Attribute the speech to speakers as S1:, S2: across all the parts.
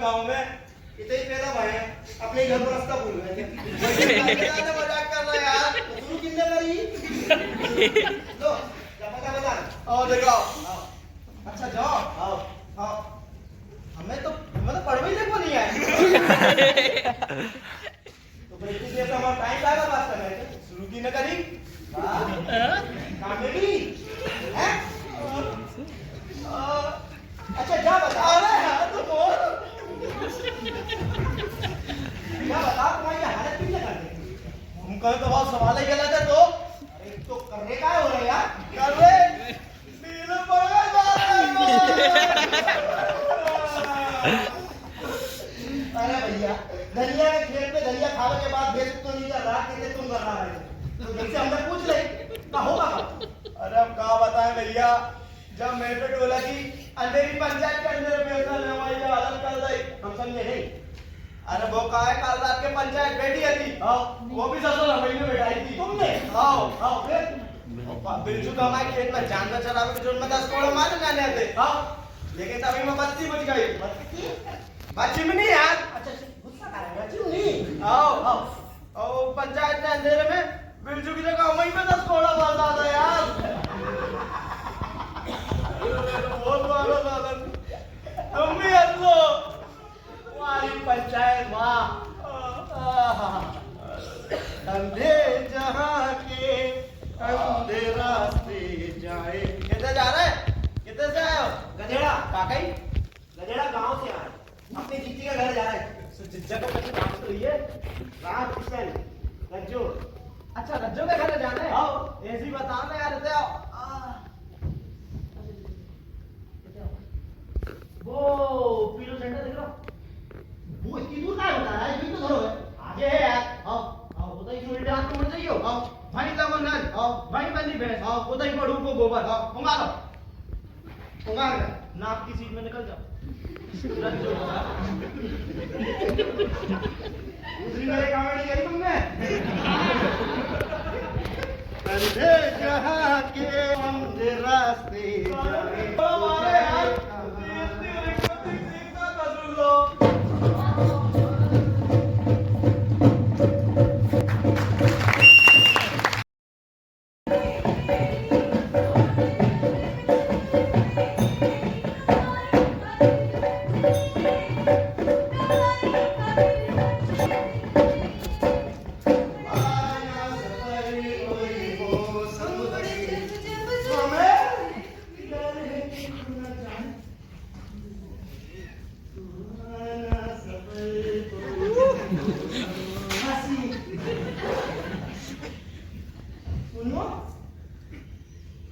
S1: गाँव में इतने ही पैदा भाई है अपने घर पर रास्ता भूल गए मजाक कर रहा है यार शुरू कितने करी लो पता बता आओ देखो अच्छा जाओ आओ आओ हमें तो पढ़ भी देखो नहीं आए तो ब्रेकिंग से हमारा टाइम लगा बात करने के शुरू की न करी कॉमेडी हैं अच्छा जा बता रहे हैं तो बोल क्या बता तुम्हारी हालत क्यों कर दी हम कहे तो बहुत सवाल ही गलत है तो अरे तो करने का हो रहा है यार कर रहे दिल पड़ गए अरे भैया दलिया के खेत में दलिया खाने के बाद बेच तो नहीं कर रहा कहते तुम कर रहा है तो जैसे हमने पूछ ले क्या होगा अरे अब क्या बताएं भैया जब मेरे टोला की अंधेरी पंचायत के अंदर पैसा हमारी हालत कर रही हम समझे नहीं अरे वो कहा है कल रात के पंचायत बैठी थी वो भी ससुर हमें में बैठाई थी तुमने आओ आओ फिर बिरजू का हमारे खेत में जानवर चरावे के जोन में 10 करोड़ मार जाने आते लेकिन तभी में बत्ती बुझ गई चिमनी यार अच्छा गुस्सा कर रहा चिमनी आओ आओ ओ पंचायत के अंधेरे में बिरजू की जगह वहीं पे 10 करोड़ मार जाता यार बहुत मारो सालन तुम भी हंस लो हमारी पंचायत माँ अंधे जहाँ के अंधे रास्ते जाए किधर जा रहे किधर से आए हो गधेड़ा काकाई गधेड़ा गांव से आए अपनी जीजी का घर जा रहे जिज्जा को कैसे बात तो ये राम किशन गज्जो अच्छा गज्जो के घर जाना है आओ ऐसी बता ना यार इधर आओ वो पीलो सेंटर देख लो वो इतनी दूर का होता है ये तो धरो है आगे है यार आओ आओ उधर ही उल्टे हाथ मुड़ जाइयो आओ भाई तमन आओ भाई बंदी भैंस आओ उधर ही पड़ू को गोबर आओ उंगा लो उंगा ले नाक की सीट में निकल जाओ दूसरी वाली कॉमेडी करी तुमने अंधे जहां के अंधे रास्ते जाए हमारे यार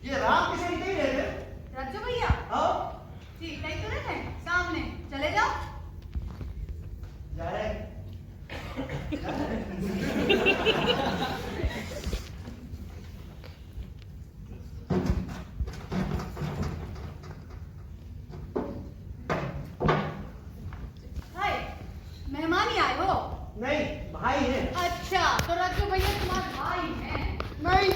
S1: ये राम किसे नहीं रहे
S2: राजू भैया ठीक नहीं तो रहते सामने चले जाओ
S1: जा रहे
S2: हाय मेहमान ही आए हो
S1: नहीं भाई है
S2: अच्छा तो राजू भैया तुम्हारे भाई हैं
S1: नहीं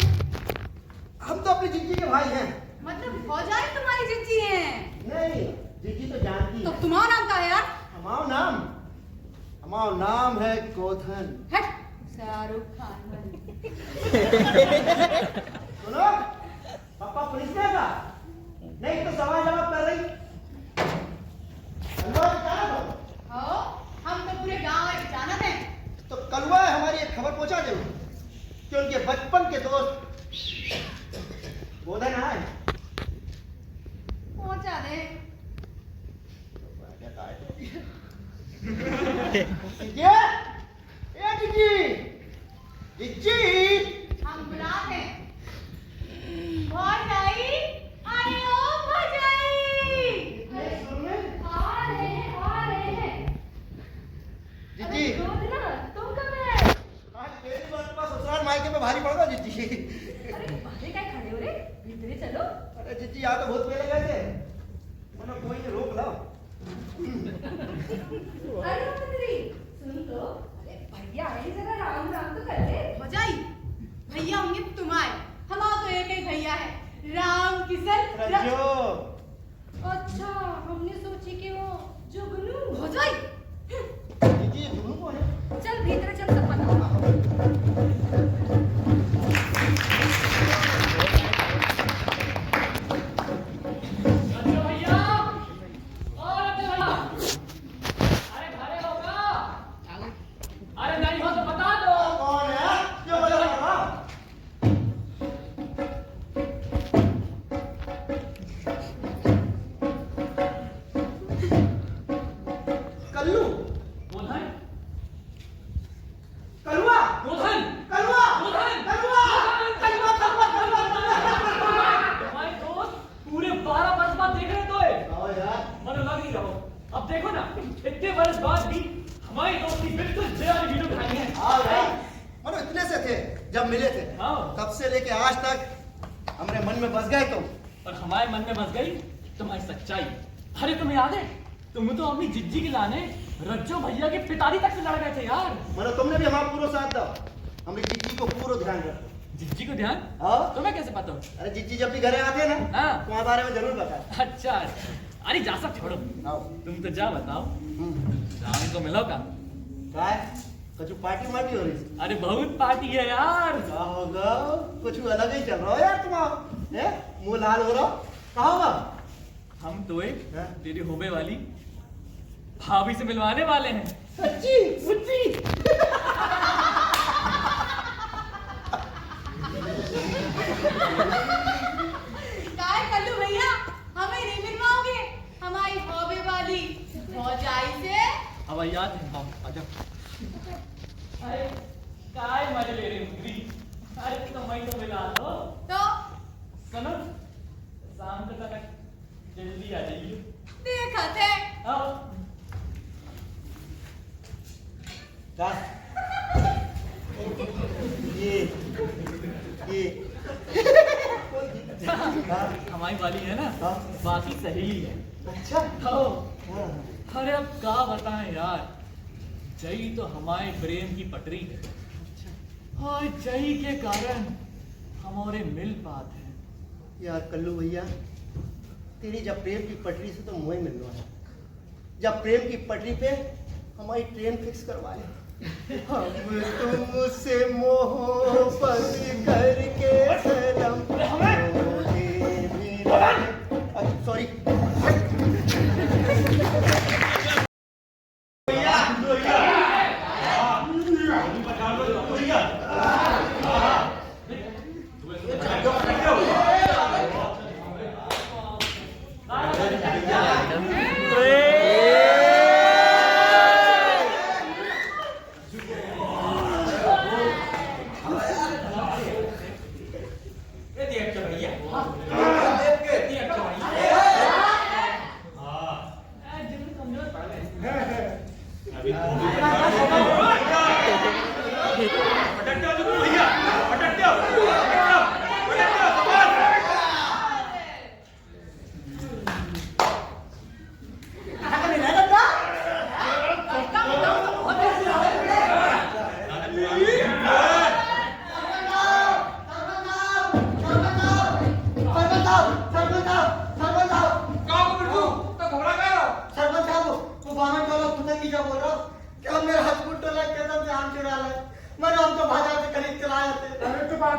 S1: हम तो अपनी जिज्जी के भाई हैं
S2: मतलब फौजाई तुम्हारी जिज्जी हैं
S1: नहीं जिज्जी तो जानती
S2: तो
S1: है
S2: तुम्हारा नाम क्या है यार
S1: हमारा नाम है गोधन
S2: हट शाहरुख खान
S1: सुनो पापा पुलिस में था नहीं तो सवाल जवाब कर रही कलवा क्या हो
S2: हम तो पूरे गांव में जानते हैं
S1: तो कलवा हमारी एक खबर पहुंचा दो कि उनके बचपन के दोस्त गोधन आए
S2: पहुंचा दे
S1: जिज्जी
S2: हम बुलाते हैं भौजाई आए हो भौजाई आ रहे हैं
S1: जिज्जी
S2: गोधना तुम कब है
S1: आज मेरी बात पर ससुराल मायके में भारी पड़ गया जिज्जी
S2: अरे बाहर क्या खड़े हो रे भीतर चलो
S1: अरे जिज्जी यहाँ तो बहुत पहले गए थे मैंने कोई रोक ला
S2: अरे
S3: बरस बाद भी हमारी दोस्ती बिल्कुल जवानी वीडियो खाई है।
S1: हाँ यार, मतलब इतने से थे जब मिले थे,
S3: हाँ।
S1: तब से लेके आज तक हमरे मन में बस गए तुम।
S3: और हमारे मन में बस गई तुम्हारी सच्चाई। अरे तुम्हें याद है, तुम तो अपनी जिज्जी की लाने रज्जो भैया के पिताजी तक से लड़ गए थे यार।
S1: मतलब तुमने भी हमारा पूरा साथ दो, हमरे जिज्जी को पूरा ध्यान रखो।
S3: जिज्जी को ध्यान?
S1: हाँ।
S3: तुम्हें कैसे पता हो?
S1: अरे जिज्जी जब भी घरे आते हैं ना,
S3: हाँ।
S1: तुम्हारे बारे में जरूर बता।
S3: अच्छा, अरे जा सब छोड़ो,
S1: आओ।
S3: तुम तो जा बताओ, राम को मिलो का?
S1: काय? कछु पार्टी मार्टी हो रही?
S3: अरे बहुत पार्टी है यार।
S1: क्या होगा? कुछ अलग ही चल रहा है यार तुम्हारा, हैं? मुंह लाल हो रहा, कहाँ होगा?
S3: हम तो
S1: हाँ?
S3: तेरी होबे वाली भाभी से मिलवाने वाले हैं।
S1: सच्ची? सच्ची?
S2: काय कल्लू भैया, हमें नहीं मिलवाओगे हमारी हॉबी वाली भौजाई से?
S3: अब याद है हम।
S1: अच्छा।
S3: अरे काय मजे ले रही हूँ? अरे तो मैं तो मिला दो।
S2: तो
S3: सुनो, शाम को तक जल्दी आ जाइए।
S2: देखा थे
S3: आओ।
S1: क्या? ये हाँ।
S3: हमारी वाली है ना,
S1: हाँ।
S3: बाकी सहेली है।
S1: अच्छा।
S3: आओ।
S1: हाँ।
S3: अरे अब क्या बताएं यार, जई तो हमारे प्रेम की पटरी है और जई के कारण हमारे मिल पाते हैं।
S1: यार कल्लू भैया, तेरी जब प्रेम की पटरी से तो मुझे मिलना है, जब प्रेम की पटरी पे हमारी ट्रेन फिक्स करवाए। हम तुमसे मोहब्बत करके सनम सॉरी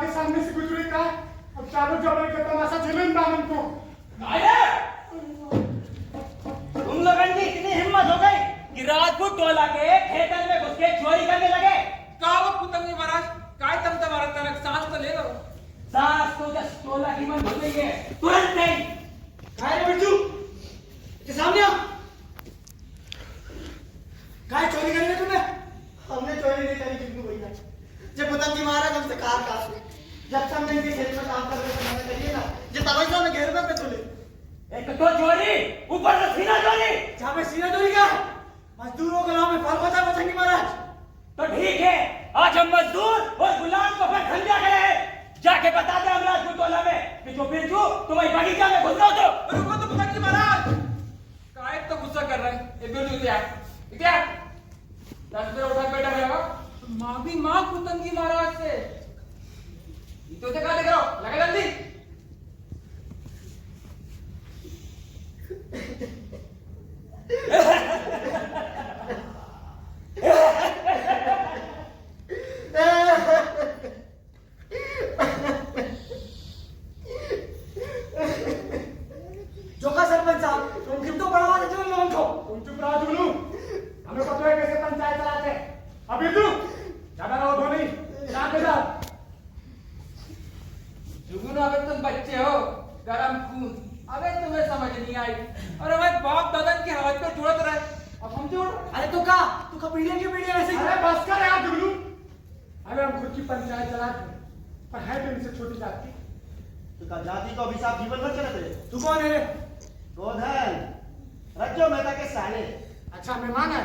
S4: सामने से गुजरी का अब चालू जबल के तमाशा झेलें दामन को।
S3: तुम लोगों की इतनी हिम्मत हो गई कि राजपूत टोला के खेतन में घुस के चोरी करने लगे?
S5: काव पुतंगी महाराज काय तमता मारत तनक सांस तो ले लो।
S3: सास तो जस टोला की मन भूल गई है, तुरंत नहीं।
S1: काय बिट्टू के सामने आओ। काय चोरी करी तूने? हमने चोरी नहीं करी बिट्टू भैया। जब पतंगी महाराज हमसे कार काट ली, जब से हमने इनके खेत में काम कर रहे थे, करिए ना ये तमाशा में घेर में पे तुले।
S3: एक तो चोरी, ऊपर से सीना चोरी।
S1: जहाँ पे सीना चोरी का मजदूरों के नाम में फर्क होता है पतंगी महाराज।
S3: तो ठीक है, आज हम मजदूर और गुलाम को फिर खंडिया गए हैं। जाके बता दे हम राजपूत टोला में कि जो बिरजू तुम्हारी बगीचा में घुस रहा हो तो।
S5: रुको तो पुतंगी महाराज, काय तो गुस्सा कर रहे हैं। ये बिल्कुल इतिया 10 रुपये उठा बैठा रहेगा। माफी मांग पुतंगी महाराज से। तो क्या देख रहा हो, लगा जल्दी।
S1: जोका सरपंच साहब, तुम क्यों तो बढ़ावा देते हो इन लोगों को?
S4: तुम चुप रहो जुगनू, हमें पता है कैसे पंचायत चलाते हैं। अब बिट्टू ज्यादा रहो धोनी, यहाँ पे जाओ।
S5: जुगनू अबे तुम बच्चे हो, गरम खून। अबे तुम्हें समझ नहीं आई और हमारे बाप दादा के हाथ पे जुड़त रहे, अब हम जोड़।
S1: अरे तू का पीढ़ी की पीढ़ी ऐसे ही।
S4: अरे बस कर यार जुगनू, अरे हम खुद की पंचायत चलाते हैं, पर है तो इनसे छोटी जाति।
S1: तू का जाति को अभिशाप जीवन भर चलते रहे।
S4: तू कौन है रे?
S1: गोधन रज्जो मेहता के साले।
S4: अच्छा मेहमान है?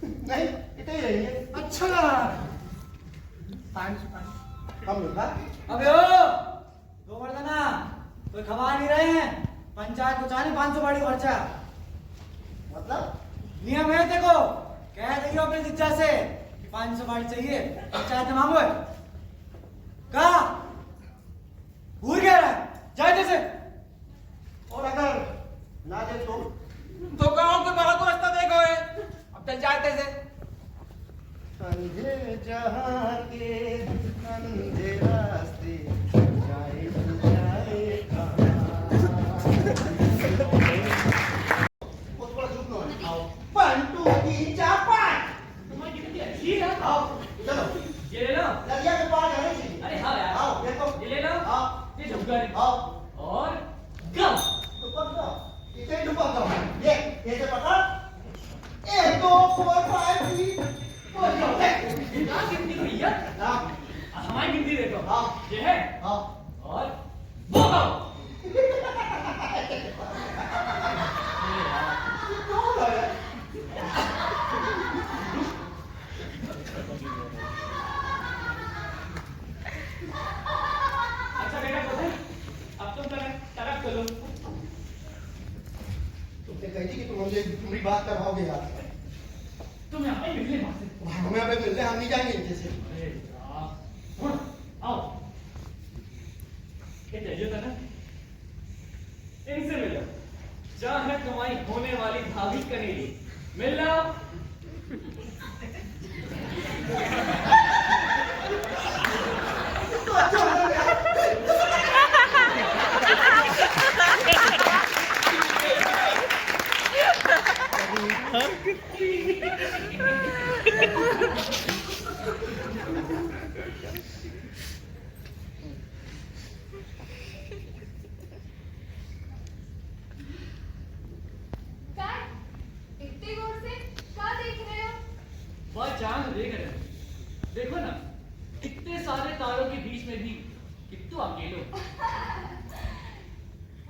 S1: नहीं इतने ही रहेंगे
S4: अच्छा पानी
S1: हम लोग। हाँ?
S6: अबे ओ गोवर्धना कोई खबा नहीं रहे हैं पंचायत को चाहे 500 बाड़ी खर्चा
S1: मतलब
S6: नियम है देखो कह रही हो अपने शिक्षा से कि 500 बाड़ी चाहिए पंचायत में मांगो कहा भूल गया रहा जाए जैसे
S1: और अगर ना दे
S5: तो गांव के बाहर को रास्ता देखो है अब चल जाते से
S1: अंधे जहां के अंधे रास्ते जाए तू जाए बहुत बड़ा ग्रुप में आओ 1 2 3 4 5
S3: तुम्हारी कितनी अच्छी है
S1: आओ चलो
S3: ये ले लो
S1: नदिया के पार जाने चाहिए
S3: अरे हाँ यार
S1: आओ देखो
S3: ये ले लो
S1: हाँ
S3: ये झुमका
S1: आओ
S3: और गम
S1: ऊपर जाओ इसे ऊपर जाओ ये से पकड़ 1 2 4 5 6
S3: कितना गिनती भैया
S1: हाँ
S3: हमारी गिनती देखो
S1: हाँ
S3: ये है
S1: हाँ
S3: और वो गाओ अच्छा बेटा बोले अब तुम तरफ चलो
S1: तुमने कही थी कि तुम मुझे तुम्हारी बात करवाओगे यार
S3: तुम यहाँ पे मिलने वहां से
S1: हमें अबे मिलने हम नहीं जाएंगे इनके से
S3: अरे यार आओ ये चाहिए था ना इनसे मिलो जहाँ है तुम्हारी होने वाली भाभी कनेली मिल लो
S1: तो अच्छा हो गया
S2: क्या इतने गौर से क्या देख रहे हो
S3: वह चांद देख रहे हैं। देखो ना इतने सारे तारों के बीच में भी कितने अकेले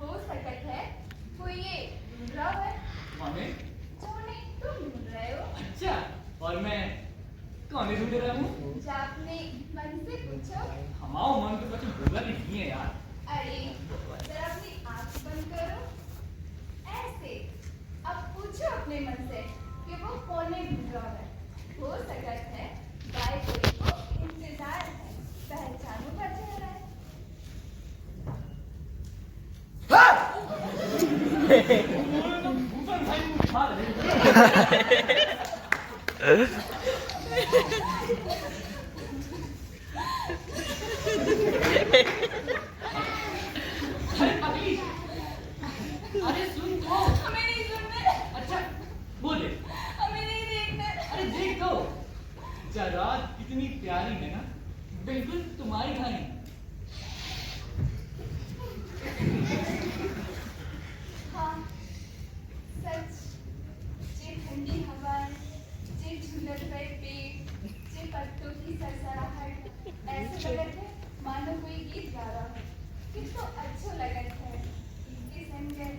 S2: हो सकता है कोई ये ढूंढ रहा है
S3: माने
S2: जो नहीं तुम ढूंढ रहे हो
S3: अच्छा और मैं कौन ढूंढ रहा हूँ
S2: जा अपने मन से पूछो
S3: हमारा मन तो कुछ होगा नहीं है यार
S2: अरे जरा अपनी आंख बंद करो ऐसे अब पूछो अपने मन से कि वो कौन ढूंढ रहा है हो सकता है गाय कोई को इंतजार है पहचानो का चेहरा है
S3: ऊपर भाई उठा रहे अरे पगली अरे सुन तो
S2: हमें नहीं सुनना
S3: अच्छा बोले
S2: हमें नहीं देखना
S3: अरे देख तो जरात कितनी प्यारी है ना बिल्कुल तुम्हारी भाई
S2: हाँ सच जे ठंडी हवा जे झूलत हुए पेड़ जे पत्तों की सरसराहट ऐसे लगत है मानो कोई गीत गा रहा हो कितना अच्छा लगत है इसके संगत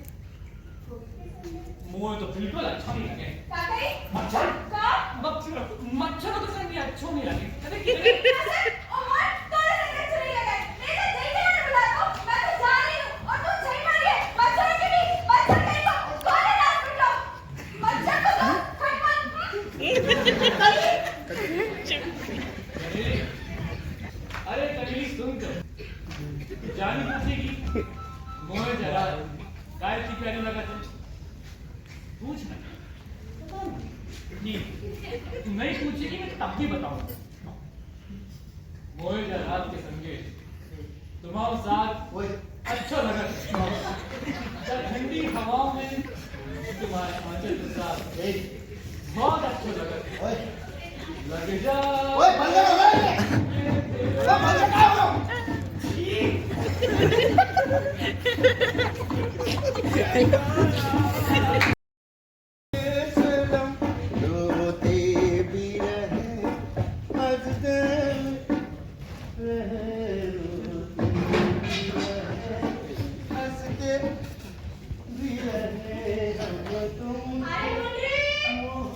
S2: कोई के संगत
S3: मुझे तो बिल्कुल अच्छा नहीं लगे
S2: का कही
S3: मच्छर
S2: का
S3: मच्छर तो संग अच्छा नहीं लगे अरे
S2: ओ मत तोरे संगत अच्छा नहीं लगा नहीं तो जल्दी मत बुला दो मैं तो जा रही हूँ और तू सही मारिए मच्छर के भी मच्छर कहीं तो कौन ना पिटो मच्छर को तो खट
S3: अरे कली सुन तो जानी पूछेगी मोहे जरा काय की प्यारी लगा तुम पूछना नहीं पूछेगी मैं तब भी बताऊंगा मोहे जरा के संगे तुम्हारे साथ
S1: ओए
S3: अच्छा लगा ठंडी हवाओं में तुम्हारे आंचल के साथ बहुत अच्छा लगा
S1: ओए
S3: लग जा
S1: ओए बंद करो ओए बंद करो रोते भी रहे हंसते रहे रोते भी रहे हंसते भी रहे हम तुम
S2: अरे मुन्नी
S1: मोह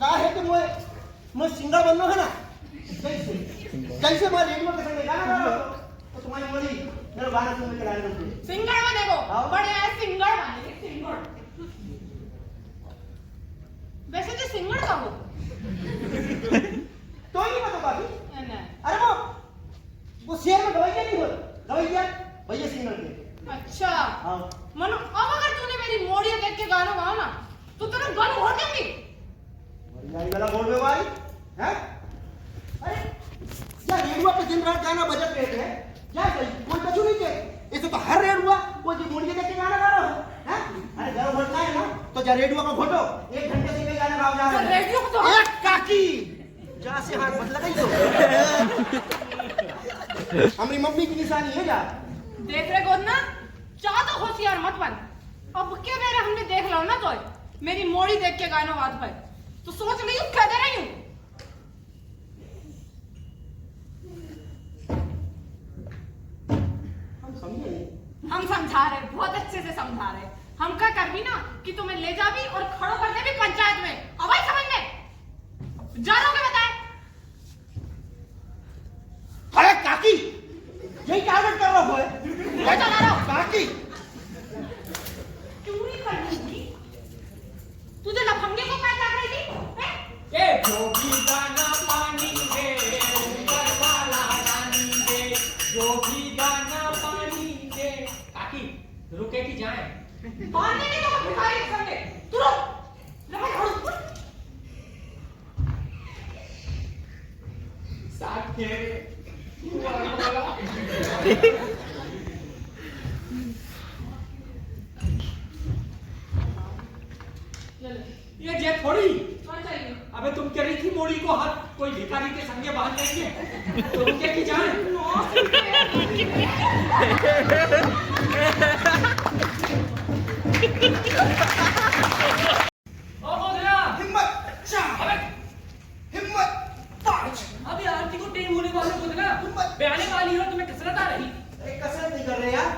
S1: का है कि मैं सिंगर बनना है ना कैसे कैसे मैं रेडियो के संग गाना गा रहा हूँ तो तुम्हारी मोड़ी मेरा गाना सुन के गाने दो
S7: सिंगर बनेगो
S1: हाँ।
S7: बड़े है सिंगर बनेगे सिंगर। वैसे तो सिंगर का हो
S1: तो ही बता बाकी
S7: नहीं।
S1: अरे वो शेर में गवैया नहीं हो गवैया भैया सिंगर के
S7: अच्छा
S1: हाँ
S7: मनु अब अगर तूने मेरी मोड़ी देख के गाना गाओ ना तो तेरा गल हो जाएगी।
S1: यार वाला बोल में भाई हैं अरे यार रेडियो पे दिन रात गाना बजत रहते हैं क्या सही कोई कछु नहीं के ऐसे तो हर रेडियो कोई जी मुड़िए देख के गाना गा रहा हो हैं अरे जब घोटना है ना तो जा रेडियो का घोटो 1 घंटे से गाना गाओ जा रहा है
S7: रेडियो को तो
S1: एक काकी जा से हाथ मत लगाई तो हमारी मम्मी की निशानी है जा
S7: देख रहे गोदना चाह तो होशियार मत बन। अब के मेरे हमने देख लो ना तो मेरी मोड़ी देख के गाना गात भाई तो सोच ली कह दे रही हूँ। हम समझा रहे बहुत अच्छे से समझा रहे हम क्या कर भी ना कि तुम्हें ले जा भी और खड़ो कर दे भी पंचायत में अब आई समझ में जा रहे बताए।
S1: अरे काकी यही टारगेट कर रहा है
S7: क्या चला रहा हो
S1: काकी
S7: क्यों नहीं करनी थी तुझे लफंगे को क्या कर रही थी हैं?
S5: ए जो भी गाना पानी दे ऊपर वाला रानी दे जो भी गाना पानी दे काकी रुके कि जाए
S7: मारने नहीं तो भिखारी के संगे तू रुक लगा खड़ो
S5: साथ के ये जे थोड़ी
S7: कौन चाहिए
S5: अबे तुम कह रही थी मोड़ी को हाथ कोई भिखारी के संगे बांध लेंगे तो रुके कि जाए
S3: ओ बोधरा
S1: हिम्मत अच्छा
S3: अबे
S1: हिम्मत पांच
S3: अभी आरती को टाइम होने वाला बोधरा बयाने वाली हो तुम्हें कसरत आ रही।
S1: अरे कसरत नहीं कर रहे यार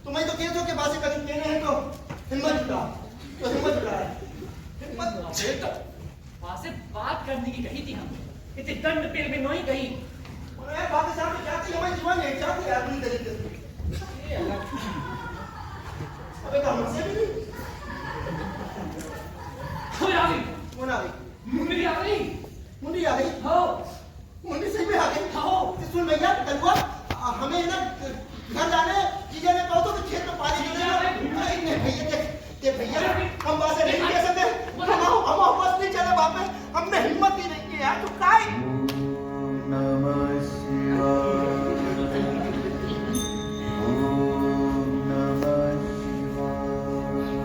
S1: तुम्हें तो कह दो कि बासे कदम कहने हैं तो हिम्मत जुटा तो हिम्मत जुटा हिम्मत
S3: अबे तो वहां से बात करने की कही थी हम इतने दंड पेल में नहीं कही।
S1: अरे बात साहब जाती हमारी जीवन है चाहते यार पूरी तरीके से अबे तो हमसे भी नहीं
S3: हो आ गई
S1: कौन आ गई
S3: मुंडी आ गई
S1: मुंडी आ गई
S3: हो
S1: मुंडी से भी आ गई
S3: हो
S1: सुन भैया कलवा हमें ना घर जाने जीजा ने कहा तो कि खेत में पानी नहीं भैया के भैया हम वहां से नहीं कह सकते हम बस नहीं चले वहां पे हमने हिम्मत ही नहीं की यार तू काय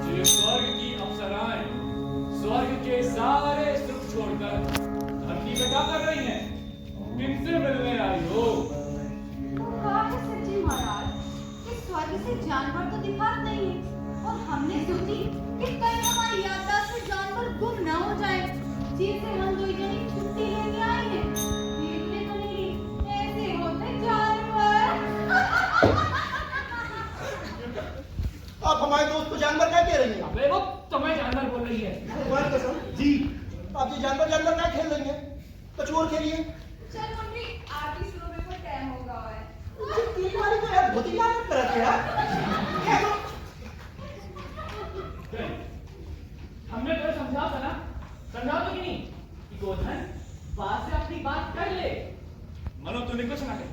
S3: ये स्वर्ग की अप्सराएं स्वर्ग के सारे सुख छोड़कर धरती पे क्या कर रही हैं? किनसे मिलने आई हो?
S2: कहा है सच्ची महाराज कि स्वर्ग से जानवर तो दिखात नहीं है और हमने सोची कि कहीं हमारी यात्रा से जानवर गुम न हो जाए जिसे हम दो जने छुट्टी लेने आए हैं देखने को नहीं ऐसे होते जानवर।
S1: आप हमारे दोस्त को जानवर क्या कह रही हैं
S3: अबे वो तुम्हें जानवर बोल रही है।
S1: भगवान कसम जी आप ये जानवर जानवर क्या खेल रही हैं कछुआ खेलिए
S2: चल मम्मी आरती शुरू में कोई टाइम होगा है
S1: तीन बारी तो यार बहुत ही याद करते यार क्या तो
S3: हमने तो समझा था ना समझा तो कि नहीं कि गोधन बात से अपनी बात कर ले। मनो तूने कुछ ना कही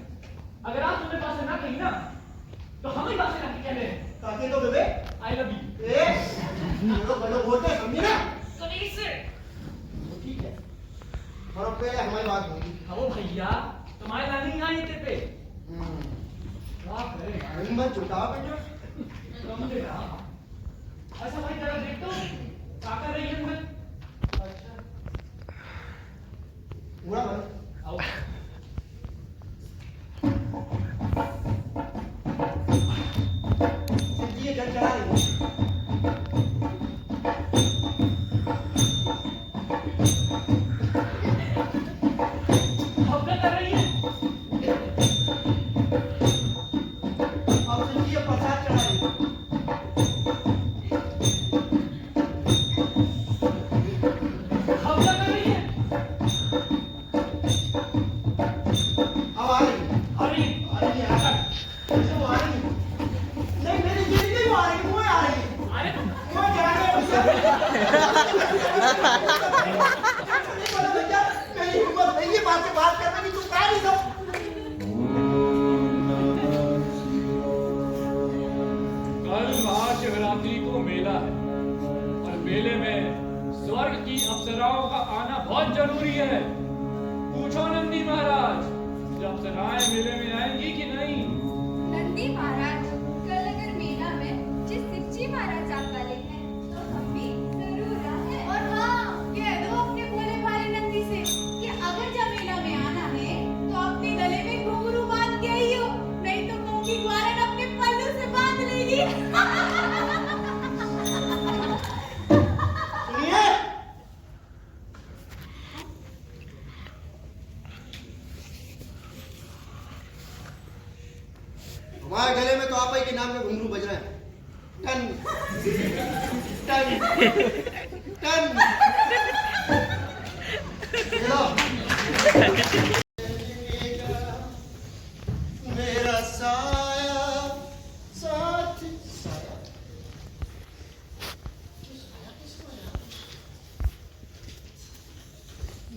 S3: अगर आप तुमने बात से ना कही ना तो हम ही बात से ना कह रहे हैं।
S1: काके तो बेबे
S3: आई लव यू।
S1: ए ये बड़ो बोलते समझी ना
S3: तो इससे
S1: ठीक है और पे हमारी बात होगी
S3: ओ भैया तुम्हारे लाने यहाँ ही थे पे क्या करे
S1: हिम्मत जुटा बेटा
S3: समझे ना अच्छा भाई जरा देख तो क्या कर रही है मैं
S1: पूरा भाई
S3: आओ
S1: ये जल चला रही है
S3: अब क्या कर रही है
S1: अब से ये प्रसाद चढ़ा रही है
S3: अब क्या कर रही है महिलाओं का आना बहुत जरूरी है। पूछो नंदी महाराज, जब सराय मेले में आएंगी कि नहीं?
S2: नंदी महाराज, कल अगर मेला में जिस शिवजी महाराज आप वाले हैं तो हम भी जरूर आए।
S7: और हाँ, कह दो अपने भोले भाले नंदी से कि अगर जब मेला में आना है तो अपने गले में घुंघरू बांध के आइयो, नहीं तो कोकी ग्वारन अपने पल्लू से बांध लेगी।
S1: सुनिए, हमारे गले में तो आप ही के नाम के घुंघरू बज रहे हैं। टन टन टन। लो। मेरा साया साथ साया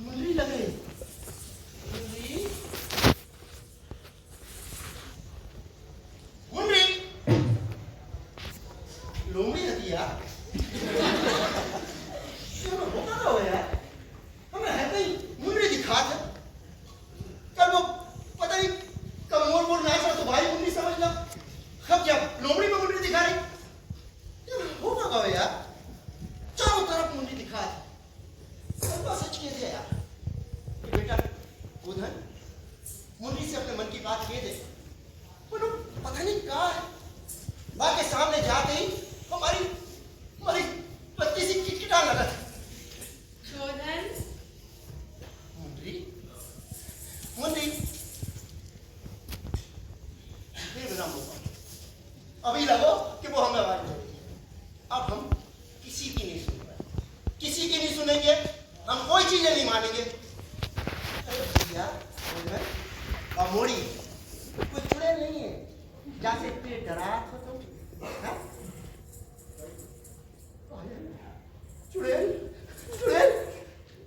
S1: मुंडी लगे मुंडी मुंडी लोमड़ी लगी यार। ये होता क्या हो यार? हमें है कहीं मुंडी दिखा था कल वो पता नहीं कब मोर मोर नाच रहा तो भाई मुंडी समझ लो। अब जब लोमड़ी में मुंडी दिखा रही ये होगा क्या हो यार? चारों तरफ मुंडी दिखा थी। सब सच कह दिया यार। ये बेटा उधर मुंडी से अपने मन की बात कह दे। पर पता नहीं कहाँ है। बाकी सामने जाते ही हमारी हमारी बत्ती सी किटकिटा लगा था।
S7: शोधन,
S1: मुंडी मुंडी बेबनाम होगा। अभी लगो कि वो हमें आवाज दे रही है। अब हम किसी की नहीं सुन रहे, किसी की नहीं सुनेंगे, हम कोई चीजें नहीं मानेंगे। अरे भैया अब मोड़ी कोई चुड़ैल नहीं है जैसे इतने डरा हो तुम। हाँ? चुड़ैल चुड़ैल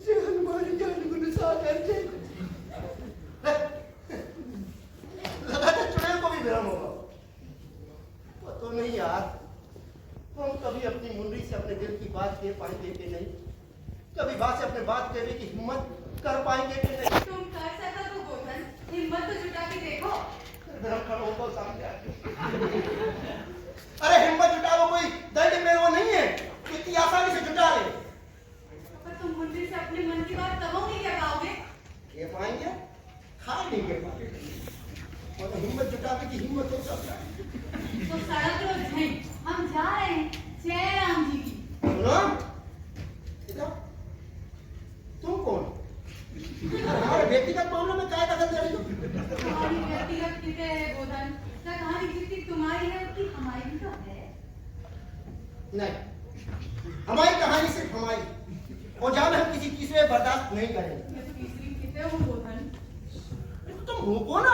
S1: ये हमारी जान को नुकसान करके लगा था चुड़ैल को भी भ्रम होगा। पता नहीं यार, हम कभी अपनी मुंडी से अपने दिल की बात कह पाएंगे कि नहीं, कभी बात से अपने बात कहने की हिम्मत कर पाएंगे कि नहीं।
S7: तुम कर सका तो गोधन, हिम्मत तो जुटा के देखो।
S1: भ्रम खड़ा होगा सामने आके। अरे हिम्मत जुटाओ, कोई दर्द में वो नहीं है इतनी आसानी से जुटा ले।
S7: पर तुम मुंडी से अपने मन की बात कहोगे क्या पाओगे?
S1: कह पाएंगे, खा नहीं कह पाएंगे। और तो हिम्मत जुटाने की हिम्मत हो सकता है।
S7: तो सड़क लो नहीं, हम जा रहे हैं जय राम जी की।
S1: सुनो इधर, तुम कौन? हमारे व्यक्तिगत मामले में क्या दखल दे रही हो?
S7: तुम्हारी व्यक्तिगत किसे है गोधन? क्या कहानी जितनी तुम्हारी है उतनी हमारी भी तो है।
S1: नहीं, हमारी कहानी सिर्फ हमारी, और जहाँ हम किसी तीसरे बर्दाश्त नहीं करेंगे।
S7: मैं तो तीसरी किसे हूँ गोधन?
S1: तुम हो कौन?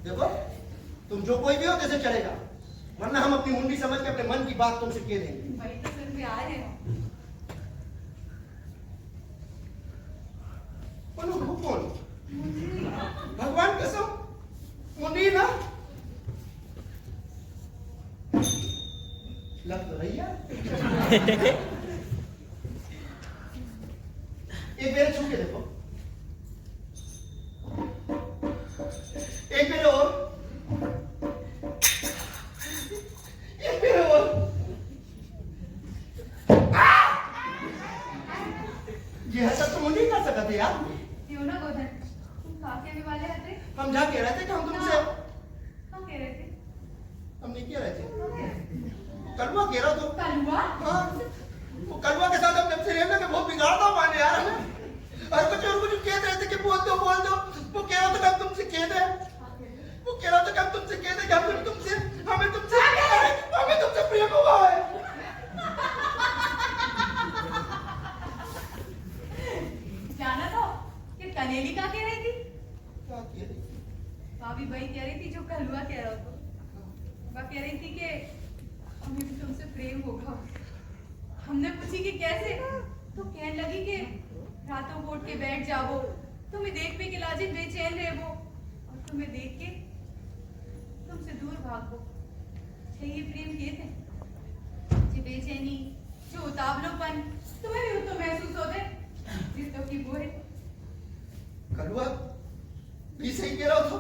S1: देखो, तुम जो कोई भी हो कैसे चलेगा, वरना हम अपनी मुंडी समझ के अपने मन की बात तुमसे कह देंगे।
S7: वही तो सुन के आ रहे हो।
S1: हो कौन? भगवान कसम मुंडी ना लग तो रही है। एक बार छू के देखो, एक बार और, एक बार और। ये हरकत तो मुंडी कर सकते थे यार।
S7: क्यों ना गोधन, तुम काके भी वाले हथे?
S1: हम जा कह रहे थे कि हम तुमसे,
S7: हम कह रहे थे
S1: हम नहीं कह रहे थे, कलवा कह रहा तो।
S7: कलुआ?
S1: हाँ, वो कलवा के साथ हम जब से रहने के बहुत बिगाड़ता हूँ मैंने यार हमें। और कुछ कह रहे थे कि बोल दो बोल दो। वो कह रहा था कि हम तुमसे कह दे, वो कह रहा था कि हम तुमसे कह दे कि हमें तुमसे प्रेम हुआ है।
S7: जाना तो कि कनेली का कह रही थी?
S1: क्या कह रही थी?
S7: भाभी वही कह रही थी जो कलुआ कह रहा था। वह कह रही थी कि हमें भी तुमसे प्रेम होगा। हमने पूछी कि कैसे, तो कहने लगी कि रातों को उठ के बैठ जाओ, तुम्हें देख पे कि लाजिम बेचैन रहे वो, और तुम्हें देख के तुमसे दूर भागो। ये प्रेम किए थे जे बेचैनी, जो उतावलोपन तुम्हें भी तो महसूस होते रिश्तों की बोझ।
S1: कलुआ भी सही कह रहा था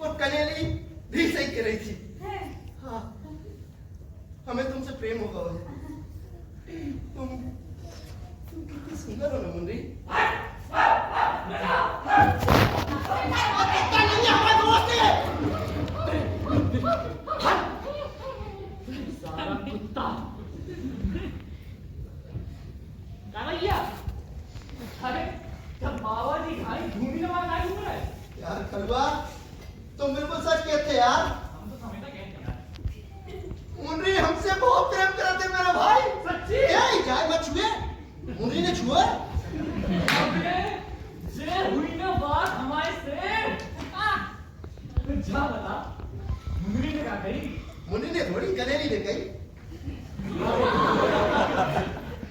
S1: और कनेली भी सही कह रही थी।
S7: है
S1: हाँ, हमें तुमसे प्रेम होगा वह। तुम कितनी सुंदर हो ना मुन्नी।
S3: सारा कुत्ता कानैया, अरे जब बाबा जी घाई ढूंढी ना मार आई हुआ है।
S1: यार कलुआ तुम बिल्कुल सच कहते यार।
S3: हम तो समझता कहते हैं
S1: मुन्नी हमसे बहुत प्रेम करते मेरा भाई।
S3: सच्ची?
S1: ए, जाए मत छुए। मुन्नी ने छुआ?
S3: अबे जे हुई ना बात हमारे से। जा बता मुन्नी ने कहा कही।
S1: मुन्नी ने थोड़ी, कनेली ने कही।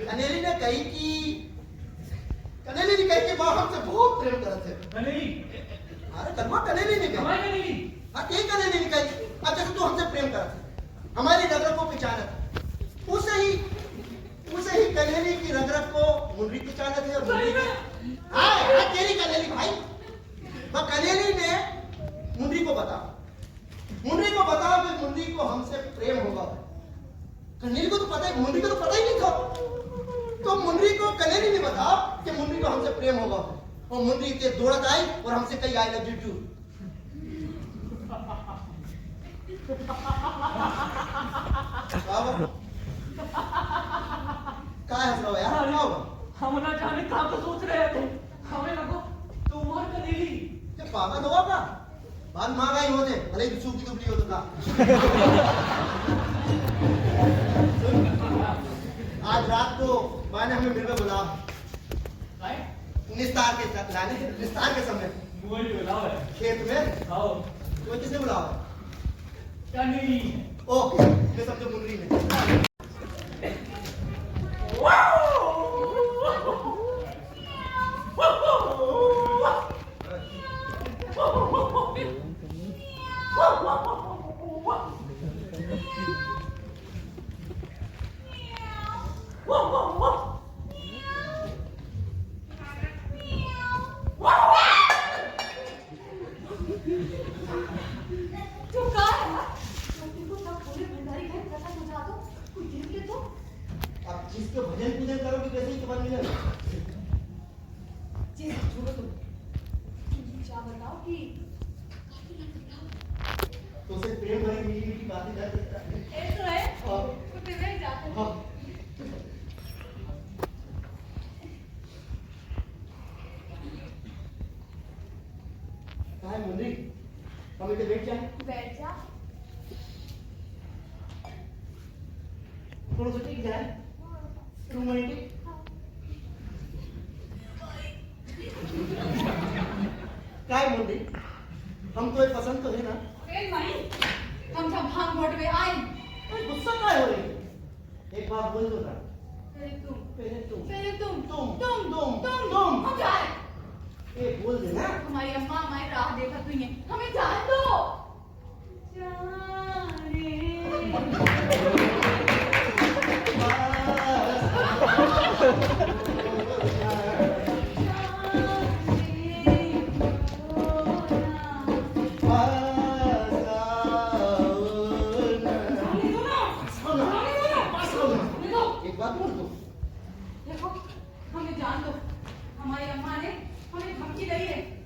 S1: कनेली ने कही कि माँ हमसे बहुत प्रेम करते हैं।
S3: कनेली,
S1: अरे कलुआ कनेली ने कही।
S3: हमारी कनेली।
S1: हाँ, एक कनेली ने कही। अच्छा तू हमसे प्रेम करते हमारी रगरग को पहचानत, उसे ही कनेली की रगरग को मुन्नी पहचानत है। और मुन्नी ने हाँ तेरी कनेली भाई, वह कनेली ने मुन्नी को बताओ कि मुन्नी को हमसे प्रेम होगा। कनेली को तो पता है, मुन्नी को तो पता ही नहीं था। तो मुन्नी को कनेली ने बताओ कि मुन्नी को हमसे प्रेम होगा। और मुन्नी के दौड़त आई और हमसे कही आई लव यू टू। क्या हंस रहे हो यार? क्या होगा?
S3: हम ना जाने कहाँ तो सोच रहे थे, हमें लगो तुम और कनेली।
S1: क्या पागल होगा का? बाद मांगा ही होते, भले ही सूखी दुबली हो तो का। आज रात को माँ ने हमें मिलने बुला, निस्तार के समय
S3: मुझे बुलाओ है।
S1: खेत में।
S3: आओ
S1: तो किसने बुलाया?
S3: कनेली।
S1: ओह, ये समझो मुन्नी ने।
S7: जो कहा है ना, छोटी को तब पूरे भंडारी घर पता समझा दो, कोई देख ले तो।
S1: अब जिसके भजन पूजन करोगे कैसे ही खबर मिलेगा?
S7: जी छोड़ो तुम क्या बताओ कि
S1: तो उसे प्रेम भरी मीठी मीठी बातें करते रहते हैं।
S7: ऐसा है
S1: हाँ।
S7: तो फिर मैं जाता हूँ।
S1: हाँ। कहाँ है मुन्नी? हम इधर बैठ जाए।
S2: बैठ जा।
S1: थोड़ा सा टिक जाए। रोमांटिक। क्या है मुन्नी? हम तो एक पसंद तो है ना?
S7: फिर नहीं, हम जब भांग बोट में आए,
S1: अरे गुस्सा क्या हो रही है? एक बात बोल दो ना।
S7: पहले तुम
S1: तुम।
S7: हम जाए।
S1: एक बोल देना।
S7: हमारी अम्मा हमारी राह देखा तुई है, हमें जान दो।
S1: एक बात बोल दो।
S7: देखो, हमें जान दो। हमारी अम्मा ने हमें धमकी दी है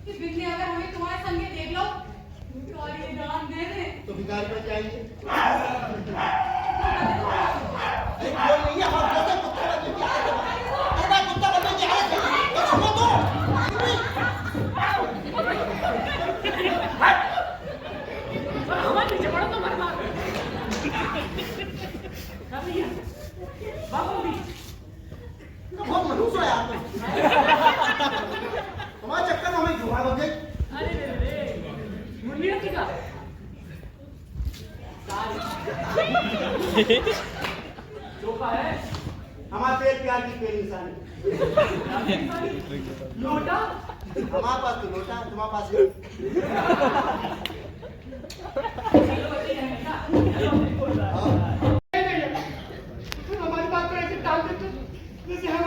S7: कि बिगने अगर हमें तुम्हारे संगे देख लो तो और ये जान दे दे।
S1: तो भिखारी बन जाएंगे।
S7: तो
S1: अरे बोल नहीं है, हमारे दोस्त कुत्ता बनने की आदत है। अरे मैं कुत्ता बनने की आदत है। तो सुनो तो।
S3: हमारे पीछे पड़ो तो मर मार। कनेलिया, बाबू भी।
S1: तो बहुत मनुष्य हो यार तुम। हमारे चक्कर में हमें जुगाड़ बन गई।
S3: अरे रे, मुन्नी ने क्या? चोखा है।
S1: हमारे पेड़ प्यार की पेड़ निशानी।
S3: लोटा।
S1: हमारे पास तो लोटा, तुम्हारे पास है।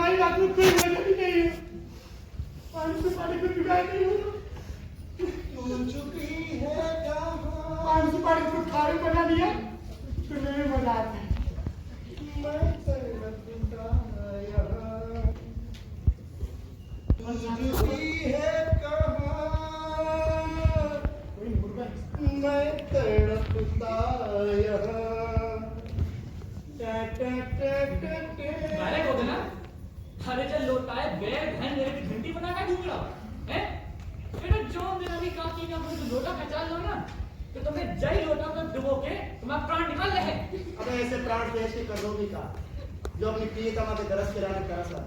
S4: तुम्हारी बात में कोई वजह भी नहीं है। पानी से पानी को जुगाड़ नहीं हो।
S1: तू चुपी है कहाँ?
S4: पानी से पानी को खारे बना दिया तो नहीं मजा आता है।
S1: मैं तड़पता यहाँ। तू चुपी है कहाँ?
S4: कोई मुर्गा
S1: मैं तड़पता यहाँ।
S3: अरे गोदना, अरे चल लोटाए बैग धन मेरे की घंटी बना के घूम रहा है। बेटा जो मेरा भी काकी का मुझे लोटा खचा लो ना, तो तुम्हें जय लोटा में डुबो के तुम्हारा प्राण निकाल रहे।
S1: अबे ऐसे प्राण पेश के कर दोगी का जो अपनी प्रियतमा के दरस के रानी तरसा।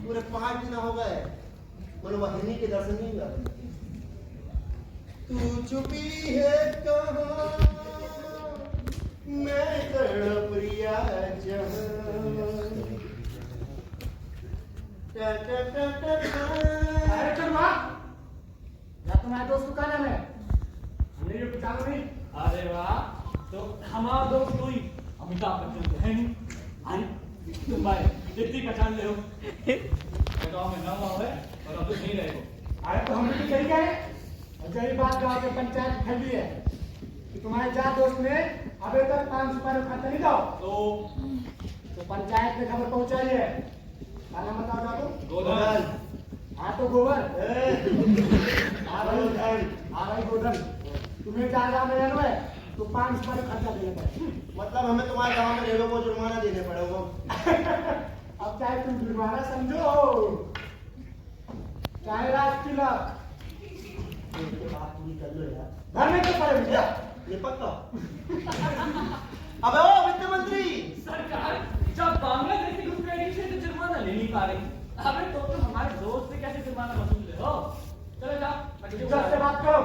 S1: पूरे 5 दिन हो गए मनोवाहिनी के दर्शन नहीं हुआ। तू चुपी है कहाँ? मैं तड़प रिया जहाँ।
S4: अरे चल वाह, या तुम्हारे दोस्त को क्या नाम है? हमने ये पहचाना नहीं।
S3: अरे वाह, तो हमारा दोस्त कोई अमिताभ बच्चन तो है नहीं। अरे तुम भाई कितनी पहचान ले हो? गाँव में नाम है और अब तो नहीं रहे हो।
S4: अरे तो हम भी यही कह रहे हैं। और यही बात गाँव के पंचायत में फैली है कि तुम्हारे चार दोस्त ने अभी तक 5 रुपये खर्चा नहीं दो। तो पंचायत में खबर पहुंचाई है। क्या नाम बताओ जाको?
S3: गोधन।
S4: हाँ तो गोबर। हाँ भाई गोधन। तुम्हें 4 गाँव में रहना है तो 5 रुपये खर्चा देना पड़ेगा।
S1: मतलब हमें तुम्हारे गांव में रेलों को जुर्माना देने पड़ेगा।
S4: अब चाहे तुम जुर्माना समझो चाहे राज तिलक,
S1: बात पूरी कर लो यार।
S4: घर में तो पड़े भैया।
S1: निपट लो। अबे ओ वित्त मंत्री,
S3: सरकार जब बांग्लादेश की घुसपैठी से तो जुर्माना ले नहीं पा रही, अबे तो तुम हमारे दोस्त से कैसे जुर्माना वसूल रहे हो? चलो जाओ,
S4: इज्जत से बात करो।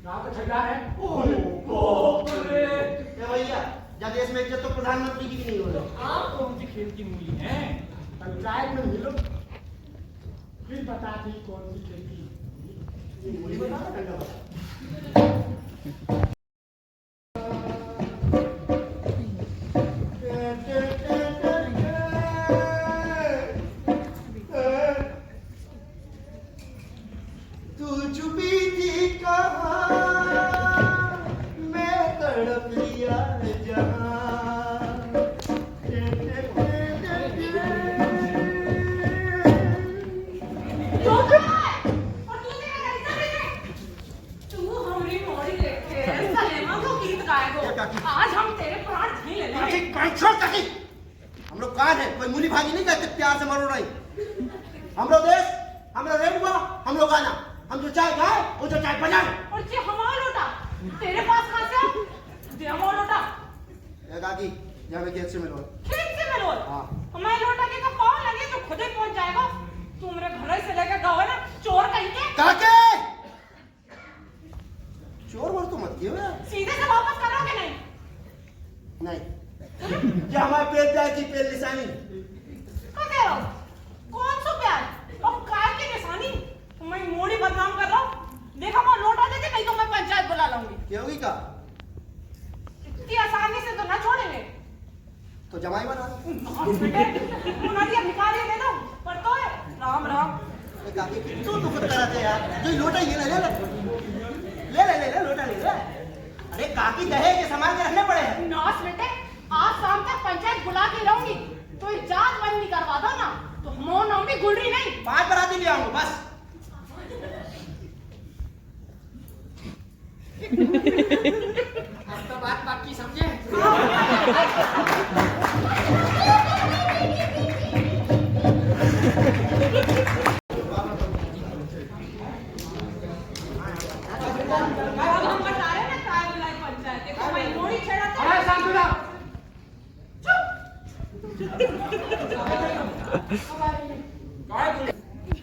S4: गाँव का ठेकेदार है।
S3: अरे
S1: क्या भैया जब देश में इज्जत तो प्रधानमंत्री की भी नहीं हो रही।
S3: आप कौन सी खेल की मूली हैं?
S4: पंचायत में मिलो फिर बता दी कौन सी खेती।
S1: ये मूली बता ना ठंडा बता। तू चुपी थी कहाँ? मैं तड़प लिया
S7: आज हम तेरे प्राण नहीं लेंगे।
S1: हम लोग कहाँ है? कोई मूली भाजी नहीं कहते प्यार से मरो नहीं। हम लोग देश, हम लोग रेबुआ, हम लोग गाना, हम जो चाय खाए वो जो चाय बजाए।
S7: और ये हमारा लोटा तेरे पास कहाँ से आया? ये हमारा लोटा
S1: काकी यहाँ पे खेत से मिलो।
S7: खेत से मिलो।
S1: हाँ।
S7: मैं लोटा के का पाँव लगे तो खुद ही पहुंच जाएगा। तू मेरे घर से लेकर गाँव है ना चोर कहीं के।
S1: काके चोर वोर तो मत कियो यार।
S7: सीधे से वापस करोगे नहीं?
S1: नहीं क्या हमारे पेट जाए की पेट निशानी।
S7: क्या कह रहा हो? कौन सा प्यार और काय की निशानी? मैं मोड़ी बदनाम कर रहा हूँ। देखा मैं लोटा देते नहीं तो मैं पंचायत बुला लाऊंगी।
S1: क्या होगी का?
S7: इतनी आसानी से तो ना छोड़ेंगे।
S1: तो जमाई बना दो।
S7: मुनादिया भिखारी दे दो पर तो है राम राम।
S1: काकी क्यों दुख कराते यार? जो लोटा ये ले ले लोटा ले ले। अरे काकी दहे के सामान के रखने पड़े हैं।
S7: नास बेटे आज शाम तक पंचायत बुला के लाऊंगी तो इजाजत बंद नहीं करवा दो ना तो मोह नाम भी गुलरी नहीं।
S1: 5 बराती ले आऊंगा बस।
S5: अब तो बात बाकी समझे।
S7: अब हम बता रहे हैं ना काय बुलाई पंचायत। देखो मैं मोड़ी छेड़ा था।
S4: अरे शांत हो जाओ।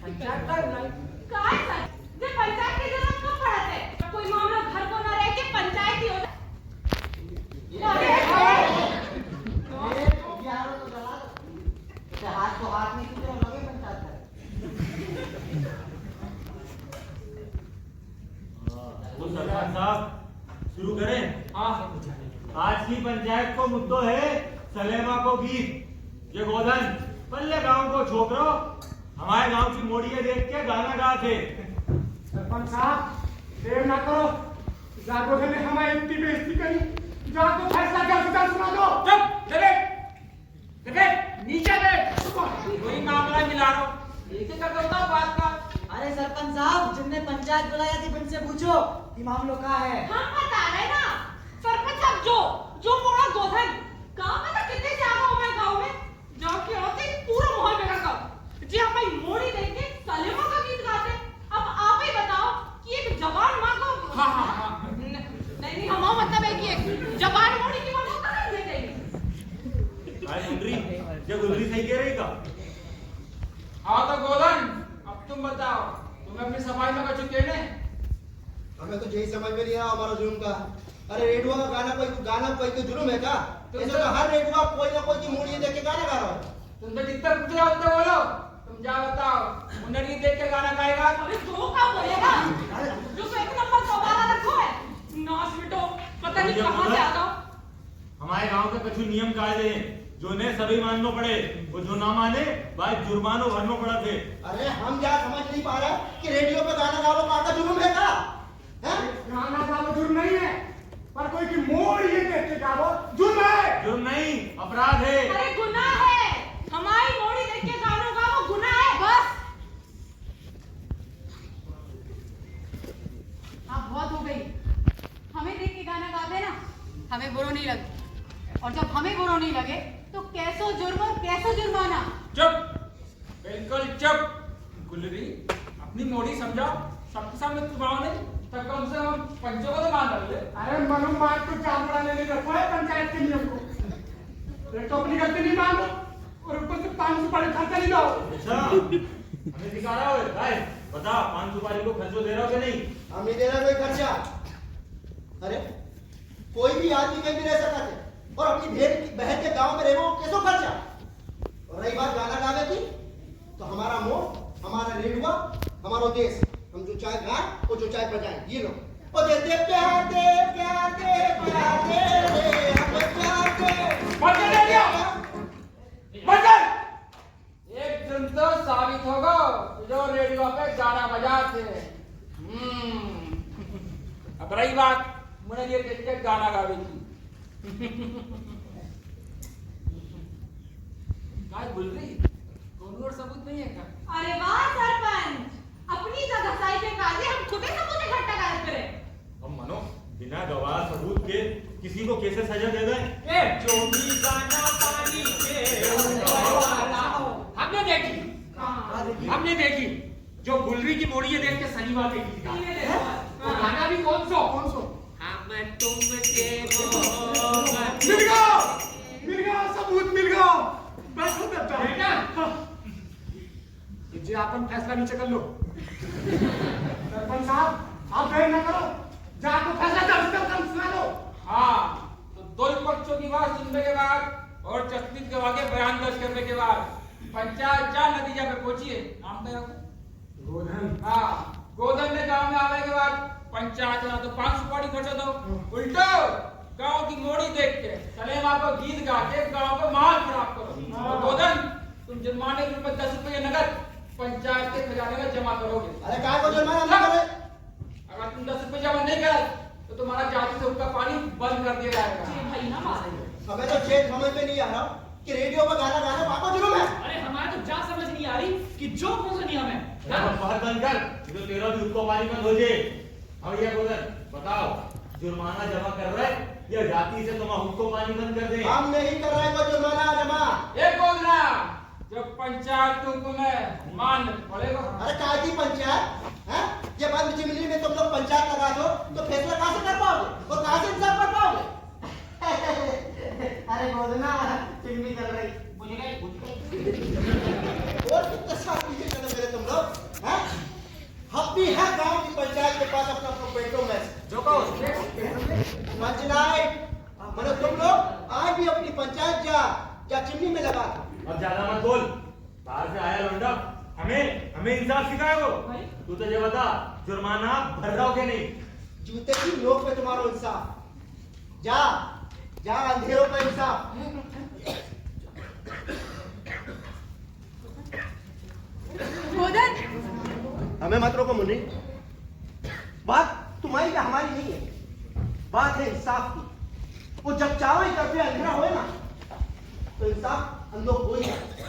S7: पंचायत का बुलाई काय सर ये पंचायत की जरूरत कब पड़त है? कोई मामला घर को ना रह के पंचायत ही हो जाए।
S1: हाथ तो हाथ नहीं छूटे लगे पंचायत
S8: तो सरपंच साहब शुरू करें।
S3: हाँ
S8: आज की पंचायत को मुद्दों है सलेमा को गीत। ये गोधन पल्ले गांव को छोकरो हमारे गांव की मोड़िए देख के गाना गा थे।
S4: सरपंच साहब देर ना करो, जागो ने हमारी इतनी बेइज्जती करी, जागो फैसला जल्द से जल्द सुना दो।
S5: चुप दबे नीचे बैठ। वही मामला मिला रहा हूँ, एक कर देता हूँ बात का।
S6: अरे सरपंच साहब, जिनने पंचायत बुलाया थी उनसे पूछो कि मामलों का है।
S9: हम बता रहे ना सरपंच साहब, जो मोड़ा गोधन गांव में तो कितने ज्यादा हो गए गांव में जाके आते पूरा माहौल बिगड़ गया जी। हमारी मोड़ी देख के सलेमा का गीत गाते। अब आप ही बताओ कि एक जवान माँ को
S5: हाँ।
S9: नहीं हमारा मतलब है कि एक जवान मोड़ी की माँ को कहाँ दे देंगे।
S8: भाई गुलरी, ये गुलरी सही कह रही का?
S5: हाँ तो गोधन, अब तुम बताओ, तुम्हें अपनी सफाई में कर चुके ने?
S1: हमें तो यही समझ में नहीं आया हमारा जुर्म का। अरे रेडियो का गाना कोई जुर्म है क्या? ऐसे तो हर रेडियो कोई ना कोई की मूड़ी देख के गाना गा रहा है।
S5: तुम तो जितना पूछ रहे हो उतना बोलो। तुम जा बताओ, मुन्नरी देख के गाना गाएगा?
S9: अरे दो का बोलेगा जो तो एक नंबर सवाल रखो है नाच मिटो, पता नहीं कहाँ से आता।
S8: हमारे गांव के कुछ नियम कायदे हैं जो ने सभी मानना पड़े, वो जो ना माने भाई जुर्मानो भरना पड़ा थे।
S1: अरे हम क्या समझ नहीं पा रहे कि रेडियो पे गाना गा लो का जुर्म है क्या?
S4: गाना गाओ जुर्म नहीं है, पर कोई की मोड़ ये देख के गाओ जुर्म है।
S8: जुर्म नहीं, अपराध है।
S9: अरे गुनाह है, हमारी मोड़ी देख के गानों का वो गुनाह है। बस
S7: आप बहुत हो गई, हमें देख के गाना गा देना, हमें बुरा नहीं लगे, और जब हमें बुरा नहीं लगे तो कैसो जुर्म और कैसो जुर्माना।
S5: चुप, बिल्कुल चुप। गुलरी, अपनी मोड़ी समझाओ, सबके सामने तुम्हारा नहीं, तब कम से कम पंचों को तो मान डाल दे।
S4: अरे मनु मान तो चाल बढ़ाने नहीं रखो है पंचायत के नियम को। एक तो अपनी गलती नहीं मानो और ऊपर से 5 सुपारी खर्चा नहीं दो।
S8: अच्छा, हमें दिखा रहा हो भाई, बता 5 सुपारी को खर्चो दे रहा हो कि नहीं?
S1: हम नहीं दे रहे कोई खर्चा। अरे कोई भी आदमी कहीं भी रह सकता है और अपनी बहन के गांव में रहे वो कैसो खर्चा। और रही बात गाना गावे की, तो हमारा मोह, हमारा रेडुआ, हमारा देश, हम जो चाहे गाएं वो जो चाहे बजाएं, ये लो। ओ दे दे प्यार दे प्यार दे प्यार दे रे हमें प्यार दे।
S5: बंद कर दिया, बंद कर। एक दिन तो साबित होगा जो रेडियो पे गाना बजाते। अब रही बात मुझे ये देख के गाना गावे की। काय बोल रही? कोई और सबूत नहीं है क्या?
S9: अरे वाह सरपंच, अपनी जगह साई के काजे हम खुद ही सबूत इकट्ठा कर करें।
S8: अब मानो बिना गवाह सबूत के किसी को कैसे सजा दे दें?
S5: जो भी गाना पानी के हमने देखी जो गुलरी की मोड़िए देख के सलीमा देखी थी। वो गाना भी कौन सो? हम तुमके
S4: मिल गया सबूत मिल गया। बैठो बेटा, जी आपन फैसला नीचे कर लो। सरपंच साहब आप देर न करो, जाकर फैसला जल्द से जल्द सुना दो।
S5: हाँ, तो दोनों पक्षों की बात सुनने के बाद और चस्पित के आगे बयान दर्ज करने के बाद पंचायत जा नतीजा पे पहुंचिए। नाम क्या है?
S4: गोधन।
S5: हाँ, गोधन ने गांव में आने के बाद पंचायत ना तो 5 सुपारी खर्चा दो, उल्टो गांव की मोड़ी देख के सलेमा को गीत गा के गांव को माल खराब करो। और गोधन, तुम जुर्माने के रूप में 10 रुपये नगद पंचायत के खजाने में जमा करोगे।
S1: अरे काय को जुर्माना ना करे?
S5: अगर तुम 10 रुपये जमा नहीं करे तो तुम्हारा जाति से उसका पानी बंद कर दिया जाएगा।
S9: ये भाई ना मार।
S1: हमें तो चेत समझ में नहीं आ रहा कि रेडियो पर गाना गाना पापा जुर्म है।
S3: अरे हमारे तो जा समझ नहीं आ रही कि जो कौन सा नियम है।
S8: बहुत बंद कर, जो तेरा भी उसको पानी बंद हो जाए। अब ये गोधन बताओ, जुर्माना जमा कर रहे या जाति से तुम उसको पानी बंद कर दे?
S1: हम नहीं कर रहे कोई जुर्माना जमा।
S5: एक बोलना जब पंचायत तुमको मैं मान पड़ेगा।
S1: अरे काय की पंचायत है? ये बंद चिमनी में तुम लोग पंचायत लगा दो तो फैसला कहाँ से कर पाओगे और कहाँ से इंसाफ कर पाओगे? अरे गोदना चिमनी कर रही मुझे और कितना साफ पीछे चले मेरे तुम लोग हैं? हम भी है गांव की पंचायत के पास अपना पेटों में
S5: जो कहो
S1: पंचायत मतलब तुम लोग आज भी अपनी पंचायत जा चिमनी में लगा दो।
S8: अब ज्यादा मत बोल, बाहर से आया लौंडा, हमें इंसाफ सिखाएगो। तू तो ये बता, जुर्माना भर रहा हो कि नहीं?
S1: जूते की नोक पे तुम्हारा इंसाफ। जा अंधेरों का इंसाफ। हमें मत रोको मुन्नी। बात तुम्हारी या हमारी नहीं है, बात है इंसाफ की। वो जब चारों ही तरफ अंधेरा होए ना तो इंसाफ अंधो हो ही जाता।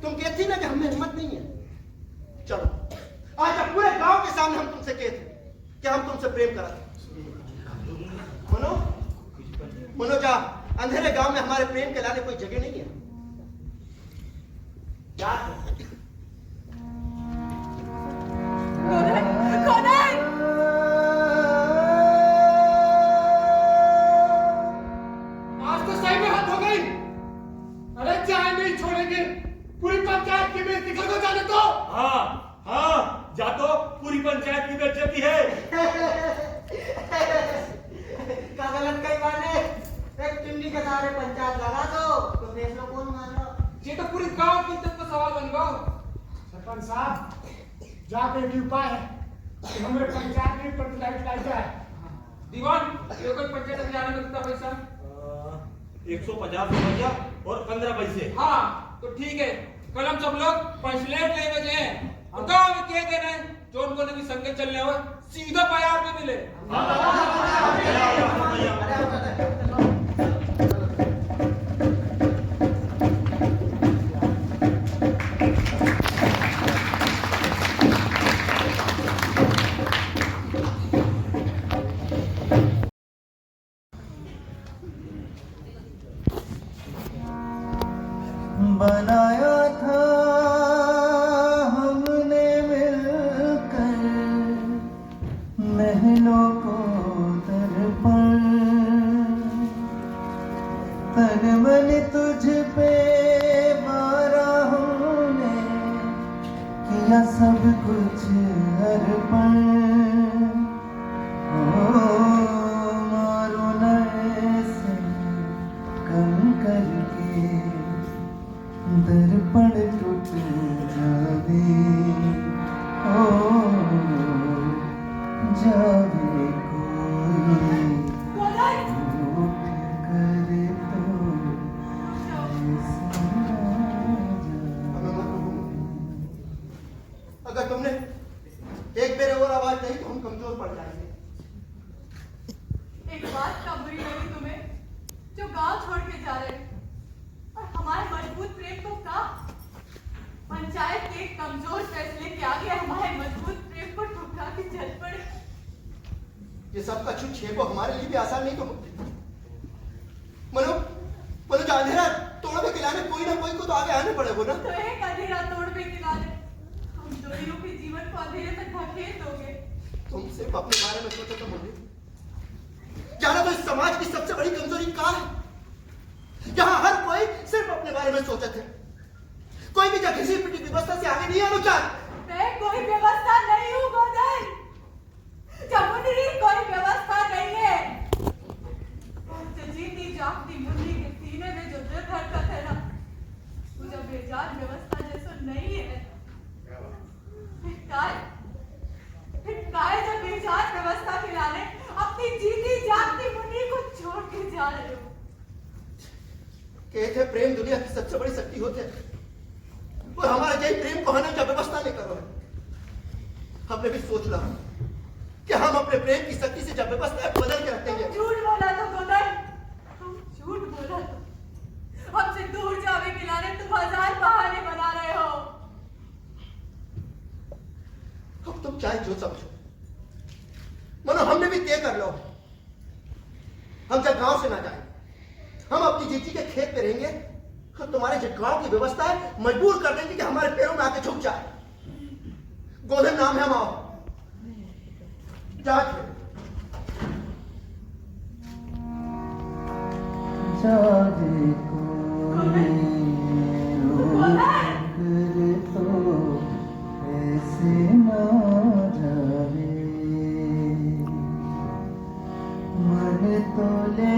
S1: तुम कहती ना कि हमें हिम्मत नहीं है, चलो आज अब पूरे गांव के सामने हम तुमसे कहते कि हम तुमसे प्रेम करा थे। मनो मनो जा, अंधेरे गांव में हमारे प्रेम के लाने कोई जगह नहीं है। याद है
S4: आज तो सही में हद हो गई। अरे चाय नहीं छोड़ेंगे, पूरी पंचायत की बेइज्जती कर दो, जाने दो।
S8: हाँ हाँ, जा तो पूरी पंचायत की बेइज्जती है।
S6: का गलत कई माने एक चिमनी के सहारे पंचायत लगा दो तो फैसला कौन मान लो।
S5: ये तो पूरी गांव की इज्जत का सवाल बन गया।
S4: सरपंच साहब, जाके एक उपाय है कि हमारे पंचायत में प्रतिलाइट लाई जाए।
S5: दीवान, ये कोई पंचायत अभियान में कितना पैसा?
S8: 150 रुपया और 15 पैसे।
S5: हाँ तो ठीक है, कल हम सब लोग पंचलेट ले बजे हैं और गांव में कह दे रहे हैं जो उनको भी संगे चलने हो सीधा बाजार में मिले।
S6: बनाया था हमने मिलकर महलों को दर्पण, तन मन तुझ पे बाराहों ने किया सब कुछ अर्पण। मारो न ऐसे कम करके दर्पण टूट जावे, ओ जावे कोई उठ करे तो ऐसा
S1: हमें मत रोको। अगर तुमने एक बेर और आवाज नहीं तो हम कमजोर पड़ जाएंगे।
S7: एक बात का बुरी लगी तुम्हें जो गांव छोड़ के जा रहे और हमारे मजबूत प्रेम को का पंचायत के कमजोर फैसले के आगे हमारे मजबूत प्रेम को ठुकरा के चल पड़े।
S1: ये सब का छुट छेको हमारे लिए भी आसान नहीं तो मनो मनो जो अंधेरा तोड़ के खिलाने कोई ना कोई को तो आगे आने पड़ेगा ना।
S7: तो एक अंधेरा तोड़ पे खिलाने हम दोनों के जीवन को अंधेरे तक धकेल दोगे।
S1: तुम सिर्फ अपने बारे में सोचो तो मुन्नी, जाना तो इस समाज की सबसे बड़ी कमजोरी का है। यहाँ हर कोई सिर्फ अपने बारे में सोचते थे, कोई भी जब किसी पिटी व्यवस्था से आगे नहीं आना चाहता।
S7: मैं कोई व्यवस्था नहीं हूँ गोदन, मुन्नी कोई व्यवस्था नहीं है। जीती जागती मुन्नी के सीने में जो दिल धड़कत है ना, वो जब बेजान व्यवस्था जैसा नहीं है। काय जब बेजान व्यवस्था खिलाने अपनी जीती जागती मुन्नी को छोड़ के जा रहे हो।
S1: कहते प्रेम दुनिया की सबसे बड़ी शक्ति होते हैं और हमारे जय प्रेम को होने का व्यवस्था नहीं करो है। हमने भी सोच ला कि हम अपने प्रेम की शक्ति से जब व्यवस्था बदल के रखेंगे।
S7: झूठ बोला तो गोदन, तुम झूठ बोला तो हमसे दूर जावे मिलाने तुम हजार बहाने बना रहे हो।
S1: अब तुम चाहे जो समझो मनो, हमने भी तय कर लो हम जब गांव से ना जाएंगे, हम अपनी जीजी के खेत पे रहेंगे। हम तुम्हारे जो गांव की व्यवस्था है मजबूर कर देंगे कि हमारे पैरों में आके झुक जाए। गोधन नाम है, हम आओ जाके
S6: जावे कोई उठ करे तो ऐसे ना जावे, मन तो ले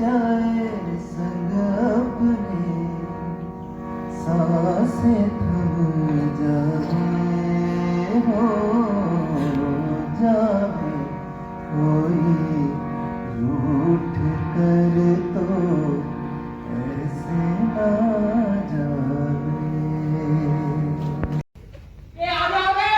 S6: जाए संग अपने, सांसें थम जाए, हो जावे कोई रूठ कर तो ऐसे ना जावे।
S3: ए आ जाओगे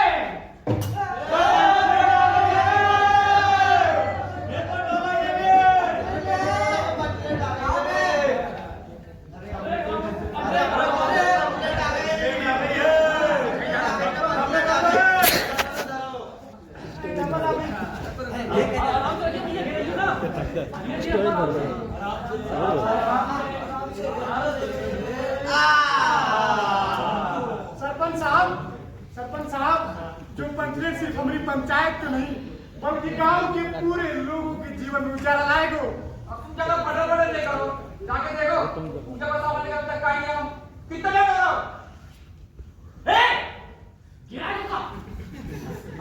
S4: पंचायत तो नहीं बल्कि गांव के पूरे लोगों के जीवन में उजाला लाएगा।
S5: अब तुम चलो फटाफट ले करो, जाके देखो पूजा का सामान लेकर तक आई हो कितना करो।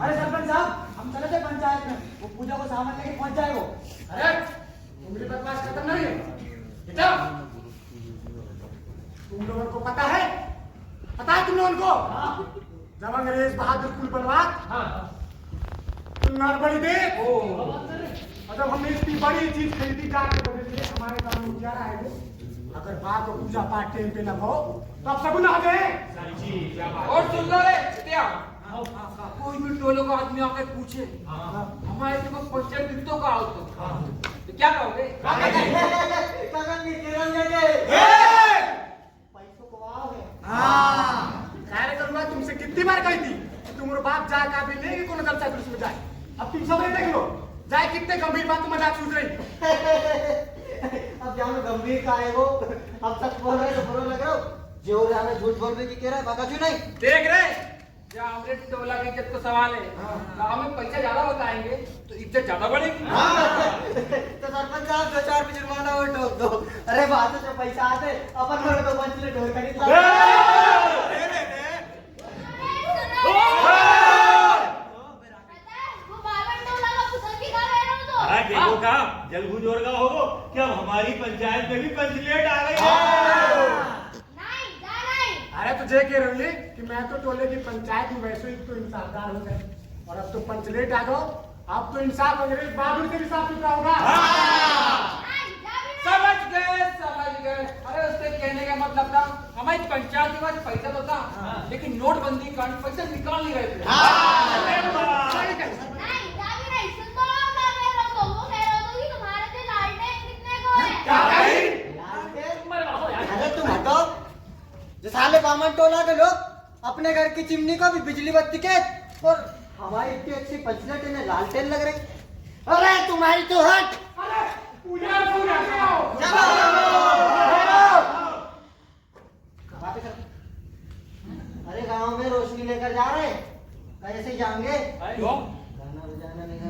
S6: अरे सरपंच साहब, हम चले थे पंचायत में, वो पूजा को सामान लेके पहुंच जाए वो।
S4: अरे उंगली बदमाश खत्म नहीं है बेटा। तुम लोगों को पता है तुम लोगों को जब अंग्रेज बहादुर कुल बनवा नरबड़ी दे और जब हमने इतनी बड़ी चीज खरीदी जाके बदल दिए हमारे गांव में उजाला है वो। अगर बात को पूजा पाठ टाइम पे न हो तो अब सगुन आ गए।
S5: और सुन लो रे क्या कोई भी टोलो का आदमी आके पूछे हमारे को पंचायत दिक्कतों का आओ तो क्या कहोगे?
S4: खैर करूंगा तुमसे कितनी बार कही थी कि तुम बाप जाए का भी लेंगे कोनो जलसा जुलूस में जाए। अब तुम सब देख लो जाए कितने गंभीर बात मजाक सूझ रही।
S6: अब जानो गंभीर का है वो, अब सच बोल रहे तो बुरा लग रहा हो, जो हमें झूठ बोल रहे की कह रहा है बाका क्यों नहीं
S5: देख रहे क्या हमने टोला की इज्जत को सवाल है। गाँव में पैसा ज्यादा बताएंगे तो इज्जत ज्यादा बढ़ेगी।
S6: तो सरपंच साहब 2-4 रुपये जुर्माना और ठोक दो। अरे बात जो पैसा आते अपन घर तो पंचले ढोल खरीद
S8: देखो का जल गुजोर का हो कि अब हमारी पंचायत में भी पंचलेट आ गई है।
S4: अरे तुझे कह रही है कि मैं तो टोले की पंचायत में वैसे ही तो इंसाफदार हो गए और अब तो पंचलेट आ गो। अब तो इंसाफ अंग्रेज बहादुर के हिसाब से होगा।
S5: समझ गए। अरे उसके कहने का मतलब था हमारी पंचायत के पास पैसा तो था लेकिन नोटबंदी के कारण पैसा निकाल नहीं रहे थे।
S6: अरे तुम हटो, जो साले बामन टोला के लोग अपने घर की चिमनी को भी बिजली बत्ती के और हमारी इतनी अच्छी पंचलेट इन्हें लालटेन लग रही। अरे तुम्हारी तो हट। अरे गांव में रोशनी लेकर जा रहे कैसे ही जाएंगे? गाना बजाना नहीं।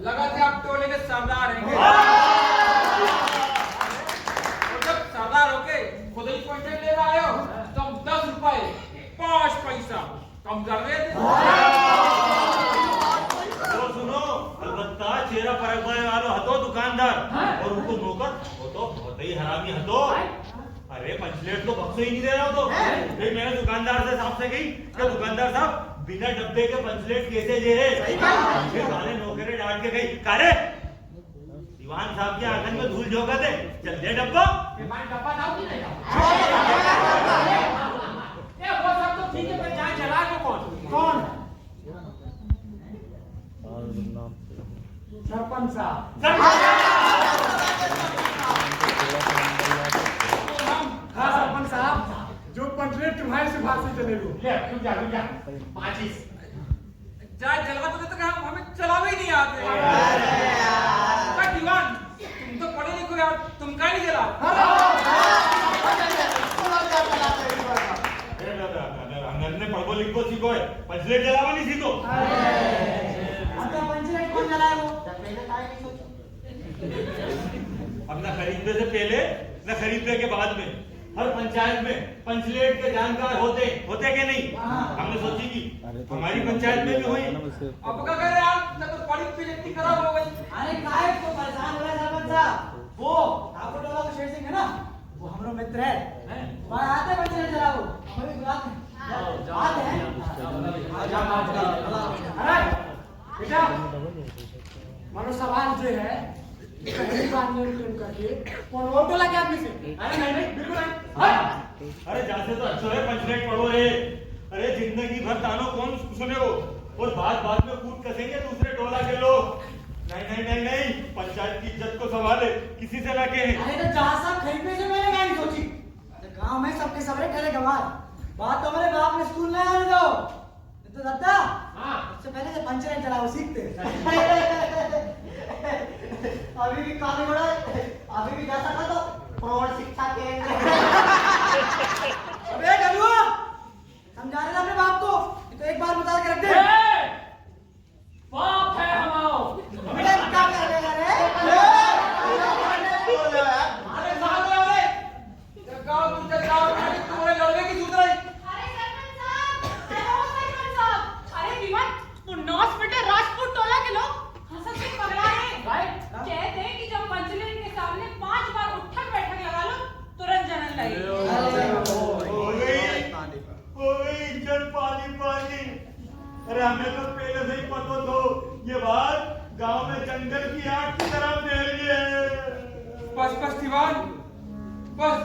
S5: लगा थे आप टोले के सरदार हैं। और जब सरदार होके खुद ही कॉन्ट्रैक्ट ले रहे हो तो हम 10 रुपए 5 पैसा कम कर रहे थे।
S8: तो सुनो पंचलेट तो बक्से ही नहीं दे रहा हो तो फिर मैंने दुकानदार से साहब से कही कि दुकानदार साहब बिना डब्बे के पंचलेट कैसे दे रहे? फिर वाले नौकरे डांट के गई कारे दीवान साहब के आंगन में धूल झोंका दे, चल दे डब्बा।
S3: डब्बा दाओ कि नहीं ये वो सब तो ठीक है, पर जान चला को कौन
S4: सरपंच साहब। हाँ सरपंच साहब, जो पंचलेट तुम्हारे सिफारिश से चले गो
S3: ले रुक जा माचिस
S5: जा जला तो हम हमें चलावे ही नहीं आते। का दीवान तुम तो पढ़े लिखे यार, तुम का नहीं जला?
S8: अंगन में पढ़ो लिखो सीखो है, पंचलेट जलावा नहीं सीखो।
S6: पंचलेट कौन जलाए वो? पहले काहे नहीं सोचा?
S8: अब न खरीदने से पहले न खरीदने के बाद में हर पंचायत में पंचलेट के जानकार होते के नहीं? हमने सोची कि हमारी पंचायत में भी हुई।
S5: अब क्या करे आप, ना तो पढ़ी फिर इतनी खराब हो गई।
S6: अरे काहे को परेशान हो रहे सरपंच साहब? वो ठाकुर टोला को शेर सिंह है ना, वो हमारा मित्र है। वहाँ आते पंचलेट जलाओ, हमें बुलाते हैं। आते हैं।
S4: अरे बेटा, मानो सवाल जो है पहली बार ने क्लेम करके और वो टोला के आदमी से।
S8: अरे नहीं बिल्कुल नहीं। अरे जैसे तो अच्छा है पंचलेट पढ़ो रे। अरे जिंदगी भर तानो कौन सुने हो, और बात में कूद कसेंगे दूसरे टोला के लोग। नहीं पंचायत की इज्जत को सवाल है, किसी से ना कहे।
S6: अरे तो जहाँ साहब खरीदने से मैंने क्या नहीं सोची? गाँव में सबके सबरे खड़े गवार, बात तो हमारे बाप ने स्कूल में आने दो। तो दादा सबसे पहले से पंचलेट जलाओ सीखते। अभी भी काफी बड़ा, अभी भी जा सका तो प्रौढ़ शिक्षा केंद्र। अबे गलुआ, समझा रहे ना अपने बाप को, तो एक बार बता के रख दे।
S3: बाप है हमाओ।
S6: अबे क्या कर रहे रे?
S5: अरे साहब रे, गाँव तुम तुम्हारे लड़के की सूत्र है।
S9: अरे सरपंच साहब, अरे दीवान 19 बेटे राजपूत टोला के लोग हंसत से पगला है। कहते हैं कि जब पंचलेट के सामने 5 बार उठक बैठक लगा लो तुरंत जनन लगे।
S8: हो गई जल पानी। अरे हमें तो पहले से ही पता तो ये बात गांव में जंगल की आग की तरह फैल गई है।
S5: बस दीवान बस।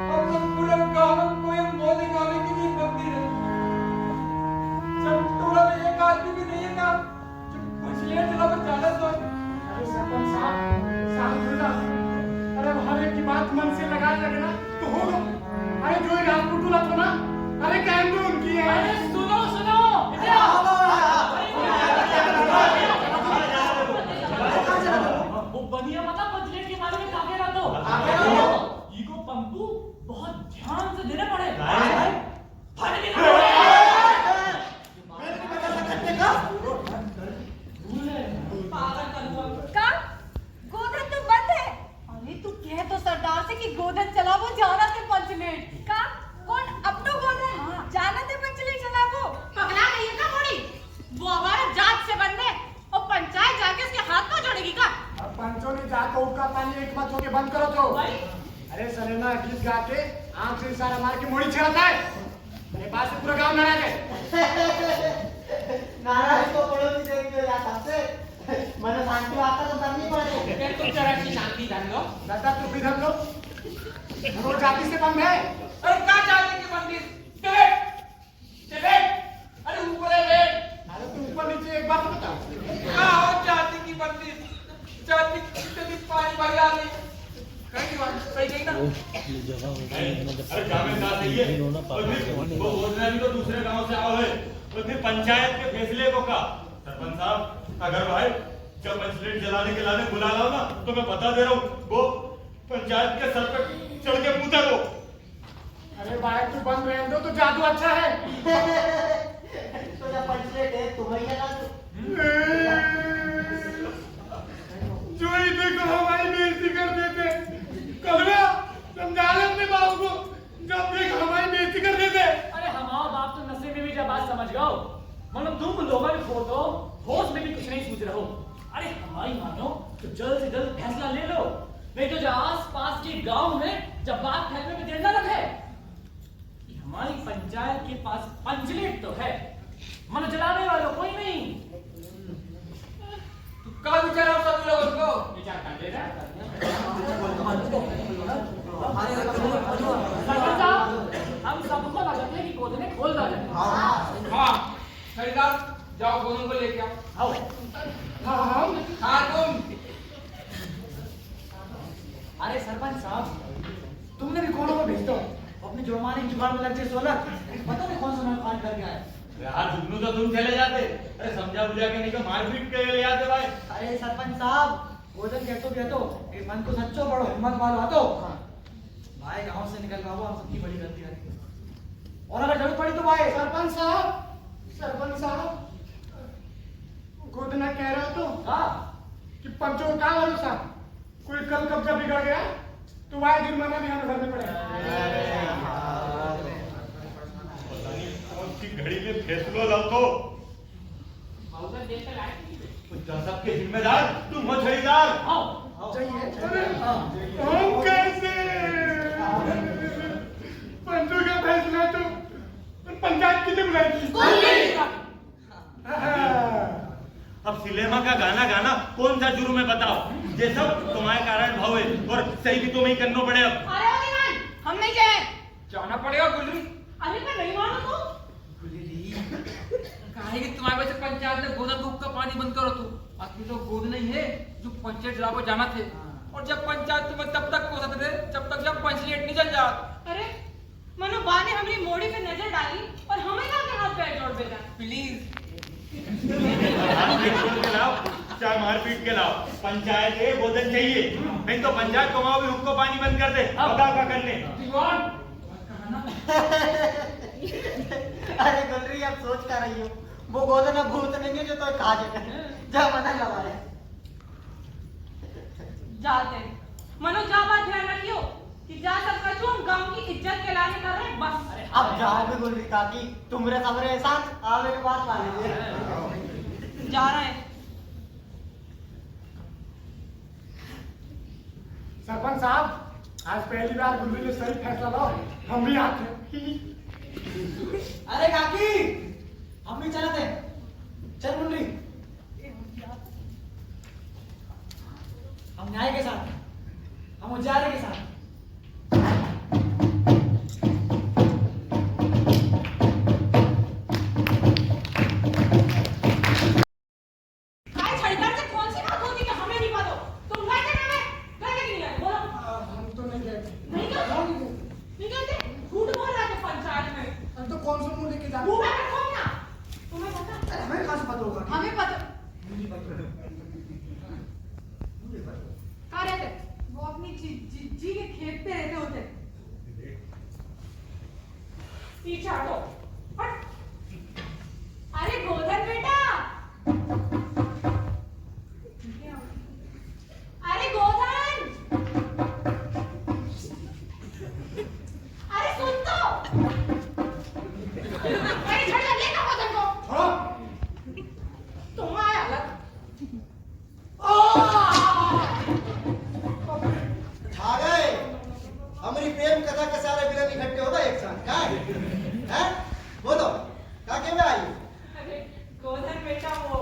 S5: अब तो पूरे गांव में कोई हम बोलने गाने की नहीं बनती है। सब टोला में एक आदमी भी नहीं है ना जो पंचलेट जला कर जाना तो।
S4: अरे सरपंच साहब शांत हो जा। अरे हर एक की बात मन से लगाने लगे ना तो होगा। अरे जो ये राजपूत टोला था ना, अरे कहने दो उनकी है।
S3: अरे सुनो वो बनिया पता पंचलेट के बारे में कागे रहा तो ईगो पंपू बहुत ध्यान से देने पड़े।
S7: का गोधन तो बंद है। अरे तू कह तो सरदार से कि गोधन चलावो जाना थे पंचलेट का। कौन अब तो गोधन जाना थे पंचलेट चलावो।
S9: पगला गई है का मोड़ी? वो हमारे जात से बंद है और पंचायत जाके उसके हाथ में जोड़ेगी का?
S4: अब पंचों ने जाकर उसका पानी एक मत होके बंद करो तो। अरे सलेना गीत गा के आंख से इशारा मार के मोड़ी छेड़ता है। मेरे पास से पूरा गांव नाराज है।
S6: नाराज को पड़ोसी देख के या सबसे मन शांति आता तो करनी पड़ेगी।
S5: तुम जरा की शांति धन लो।
S4: दादा तू भी धर लो, वो जाति से बंद है।
S5: अरे क्या जाने के मंदिर? चलेट अरे ऊपर है बेट।
S4: अरे तू ऊपर नीचे एक बात बता।
S5: क्या हो जाति की मंदिर? जाति की पानी भर डाली। कहीं बात सही नहीं ना?
S8: अरे जावेदार सही है। और फिर वो बोलना भी तो दूसरे गांव से आओ है, तो फिर पंचायत के फैसले को का सरपंच साहब अगर भाई जब पंचलेट जलाने के लाने बुला लाओ ना तो मैं बता दे रहा हूँ वो पंचायत के सर पे चढ़ के पूछा को।
S4: अरे भाई तू बंद रहने दो तो जादू अच्छा है।
S6: तो जब पंचलेट है तुम्हें क्या लाल?
S4: जो ही देखो हमारी बेइज्जती कर देते। कलवा समझा ले अपने बाप को, जब देखो हमारी बेइज्जती कर देते।
S3: अरे हमारा बाप तो नशे में भी जब बात समझ गओ मतलब तुम लोगों ने फोटो होश में भी कुछ नहीं सूझ रहे हो। जल्द से जल्द फैसला ले लो, नहीं तो जो आस पास के गांव में जब बात फैलने में देर न लगे। हमारी पंचायत के पास पंचलेट तो है, मन जलाने वालों कोई नहीं।
S5: का विचार आप सब लोगों को
S3: विचार कर ले रहा हम सबको लगता है कि गोदने खोल डाले।
S5: हाँ खरीदार जाओ गोदन को लेके आओ। हाँ तुम।
S4: अरे सरपंच साहब, तुमने भी कौन को भेज दो, अपनी जुर्माने की जुगाड़ में लग जाए। 16 पता नहीं कौन सा नया कांड कर गया है।
S8: यार जुगनू तो तुम चले जाते, अरे समझा बुझा के नहीं तो मारपीट के ले आते भाई।
S6: अरे सरपंच साहब, गोदन कहतो एक मन को सच्चो बड़ो हिम्मत वालो आतो भाई गांव से निकल बाबू, हम सबकी बड़ी गलती है। और अगर जरूरत पड़ी तो भाई
S4: सरपंच साहब, गोदना कह रहा तो कि पंचों का भरोसा, कोई कल कब्जा बिगड़ गया तो वह जुर्माना भी हमें भरना पड़ेगा।
S8: घड़ी में फैसलो लो तो सबके जिम्मेदार तुम हो खरीदार।
S4: हम कैसे पंचों का फैसला तो पंचायत कितने बुलाएगी?
S8: अब सिनेमा का गाना गाना कौन सा जुर्म है बताओ? ये सब तुम्हारे कारण भावे और सही भी तुम्हें करना पड़े। अब
S9: अरे ओदीवान, हम नहीं जाए।
S5: जाना पड़ेगा गुलरी।
S9: अरे मैं नहीं मानो तो
S5: काहे कि तुम्हारे वजह से पंचायत ने गोदन को का पानी बंद करो। तू असली तो गोद नहीं है जो पंचायत जला को जाना थे। और जब पंचायत तुम्हें तब तक कोसते थे जब तक जब पंचलेट नहीं जल जात।
S9: अरे मनो बा ने हमारी मोड़ी पे नजर डाली और हमें का हाथ पैर जोड़ देना।
S5: प्लीज
S8: चाहे मारपीट के लाओ, पंचायत है गोदन चाहिए, नहीं तो पंचायत कमाओ भी हुक्को पानी बंद कर दे। बताओ क्या करने?
S6: अरे गुलरी, अब सोच कर रही हो वो गोदना भूत नहीं है जो तो खा जाए जा मना लगा है।
S9: जाते मनो जा बात ध्यान रखियो कि जा सबका जो हम गांव की इज्जत के लाने कर रहे हैं बस।
S6: अब जाओ भी गुलरी काकी, तुमरे सबरे एहसान आवे के बाद मान लीजिए।
S9: जा रहे हैं।
S4: सरपंच साहब, आज पहली बार गुलरी ने सही फैसला लो, हम भी आते हैं।
S6: अरे काकी, हम भी चलते हैं। चल मुन्नी, हम न्याय के साथ, हम उजाले के साथ।
S7: हमें पता कहाँ रहते? वो अपनी जी के खेत पे रहते होते।
S9: पीछे हटो। हट। अरे गोधन बेटा, अरे गोधन, अरे सुन तो। अरे छड़ जा, लेकर गोधन को। तुम आए अलग।
S1: आ गए हमारी प्रेम कथा के सारे विलन इकट्ठे हो गए एक साथ। क्या है बोलो, क्या के में आई?
S9: अरे गोधन बेटा, वो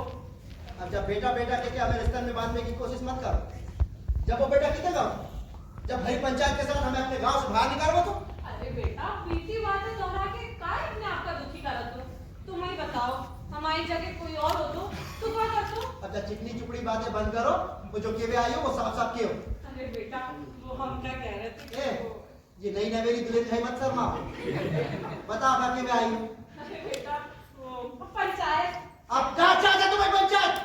S1: अब जब बेटा बेटा के हमें रिश्ते में बांधने की कोशिश मत करो। जब वो बेटा कितने गाँव, जब हरी पंचायत के साथ हमें अपने गांव से बाहर निकालो तो।
S9: अरे बेटा, बीती बातें दोहरा के काय अपने आप का दुखी करत हो? तुम ही बताओ, हमारी जगह कोई और हो तो क्या करतो?
S1: अच्छा चिकनी चुपड़ी बातें बंद करो, वो जो केवे आई हो वो साफ साफ के हो।
S9: अरे बेटा, वो हम क्या कह रहे थे?
S1: ए, ये नई नवेली दुल्हन है मत शर्मा। बता आप केवे आई हो?
S9: अरे बेटा, वो पंचायत।
S1: अब क्या चाहते तुम्हें पंचायत?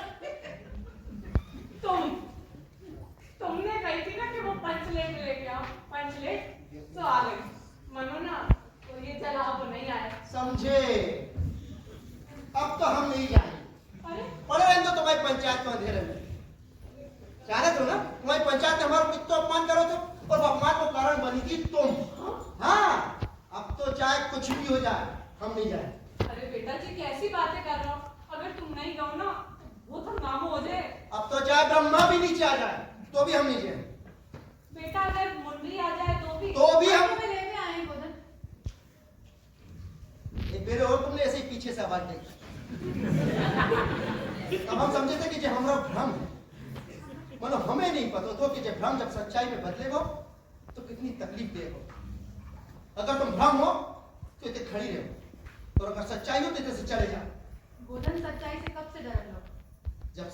S9: तुमने कही थी ना कि वो पंचलेट लेके आओ। पंचलेट तो आ गई। मनो ना, तो ये चला अब नहीं आए।
S1: समझे? अब तो हम नहीं जाएंगे।
S9: अरे
S1: पड़े रहने दो तुम्हारी पंचायत में अंधेरे में। चाहते हो ना तुम्हारी पंचायत ने हमारा कितना अपमान करो तो, और वो अपमान को कारण बनी थी तुम। हाँ, अब तो चाहे कुछ भी हो जाए हम नहीं जाए।
S9: अरे बेटा जी, कैसी बातें कर रहे हो? अगर तुम नहीं गाओ ना तो गोधन काम हो जाए।
S1: अब तो चाहे ब्रह्मा भी नीचे आ जाए तो भी हम नीचे हैं।
S9: बेटा अगर मुंडली आ जाए तो भी
S1: हम
S7: में लेके आए हैं गोधन।
S1: एक बेरे और तुमने ऐसे ही पीछे से आवाज दी। अब हम समझे थे कि जो हमारा भ्रम है, मतलब हमें नहीं पता था कि जब भ्रम जब सच्चाई में बदलेगा तो कितनी तकलीफ देगा। अगर तुम भ्रम हो तो इतने खड़ी रहो, और अगर सच्चाई हो तो इतने से चले जाओ।
S7: गोधन सच्चाई से कब से डरन लो?
S1: जब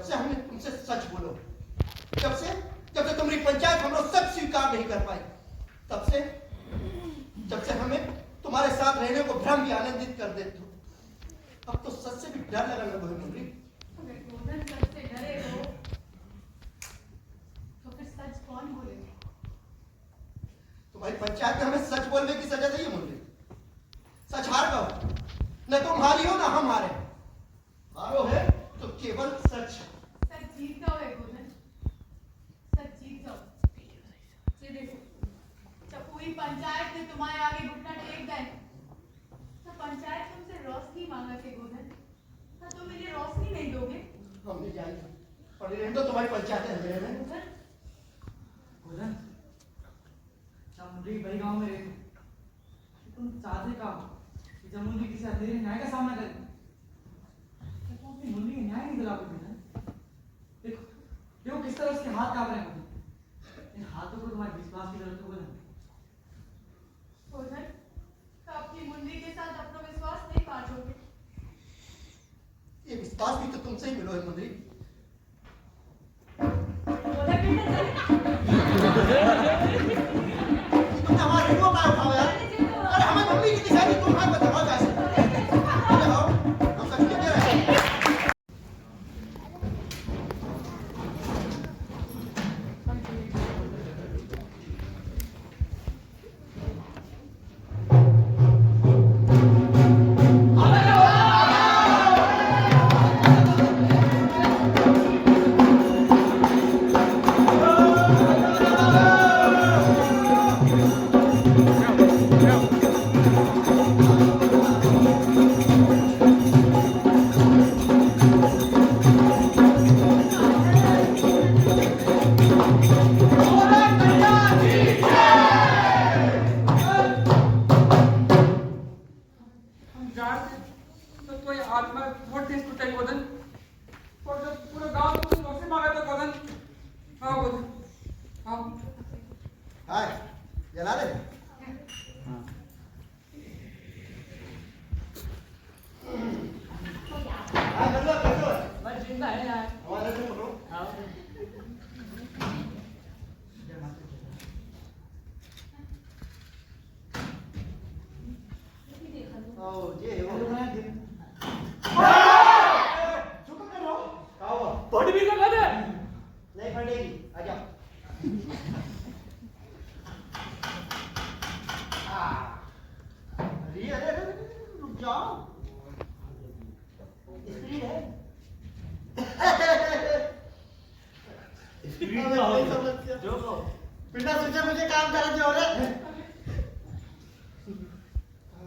S1: से हमने तुमसे सच बोलो, जब से तुम्हारी पंचायत हम लोग सच स्वीकार नहीं कर पाई, जब से हमें तुम्हारे साथ रहने को भ्रम भी आनंदित कर देते हो। अब तो सच से भी डर लगने लगा है मुझे।
S7: अगर गोधन सच से डरे हो तो फिर सच कौन बोलेगा?
S1: तुम्हारी पंचायत में हमें सच बोलने की सजा दी है मुझे। सच हार गए, न तुम हारी हो ना हम हारे। हारो है तो केवल सच।
S7: सच जीत जाओ गोधन, सच जीत जाओ। ये देखो, जब पूरी पंचायत ने तुम्हारे आगे घुटना टेक गए तो पंचायत तुमसे रोशनी मांगा थी गोधन, तो तुम मुझे रोशनी नहीं दोगे?
S1: हमने जानी पर ये तो तुम्हारी पंचायत है मेरे में।
S7: गोधन,
S3: गोधन, जब मुंडली बड़ी गांव में रहती, तुम चाहते का कि जब मुंडली किसी अंधेरे न्याय का सामना करे, तो तुम अपनी मुंडली को न्याय नहीं दिला पाते ना। देखो, देखो किस तरह उसके हाथ कांप रहे हैं। इन हाथों को तुम्हारे विश्वास की जरूरत होगी ना।
S7: गोधन, तो अपनी मुंडी के साथ अपना विश्वास नहीं बांटोगे?
S1: ये विश्वास भी तो तुमसे ही मिलो है मुंडली।
S9: गोधन बेटा
S1: तुमने हमारे रुपयों का उठाओ यार। अरे हमें मम्मी की निशानी तुम हाथ बताओ कैसे? बताओ, हम सच नहीं कह रहे।
S5: हम जानते तो कोई आत्मा बहुत तेज टूटे गोधन, और जब पूरा गांव तुमसे रोशनी मांगा तो गोधन। हाँ गोधन, हाँ।
S1: हाय, जला दे। हाँ कर लो।
S3: बस जिंदा है यार।
S1: हमारे से पकड़ो। ओ ये वो चुप करो। क्या हुआ?
S3: बॉडी भी लगा दे।
S1: नहीं फटेगी, आ जाओ। अरे रुक जाओ। स्त्री है। स्त्री का हो जो बिना सोचे मुझे काम करने हो रहा है।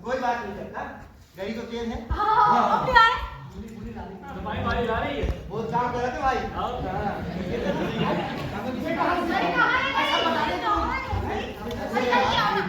S1: कोई बात नहीं करता, गई तो तेल है।
S7: हाँ, अब आए।
S3: भाई भाई ला रही है।
S1: बहुत काम कर रहे थे भाई।
S7: अरे कहाँ है? ऐसा बता दे तो। अरे क्या हो रहा?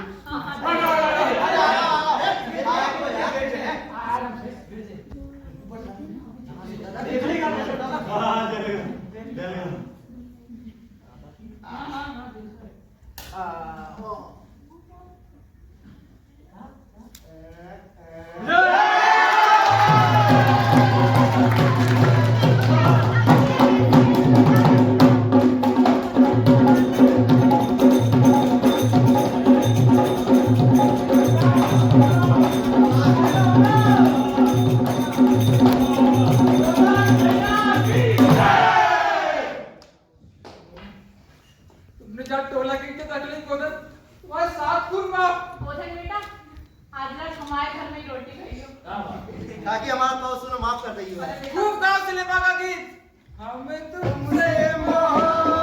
S5: तुमने जब टोला की तकलीफ गोधन, तुम्हारे साथ खून माफ।
S9: गोधन बेटा आज रात हमारे घर में ही रोटी खाइयो।
S1: ताकि हमारा पड़ोसियों ने माफ कर दी है।
S5: खूब गांव से ले मांगा गीत, हमें तुमसे मोह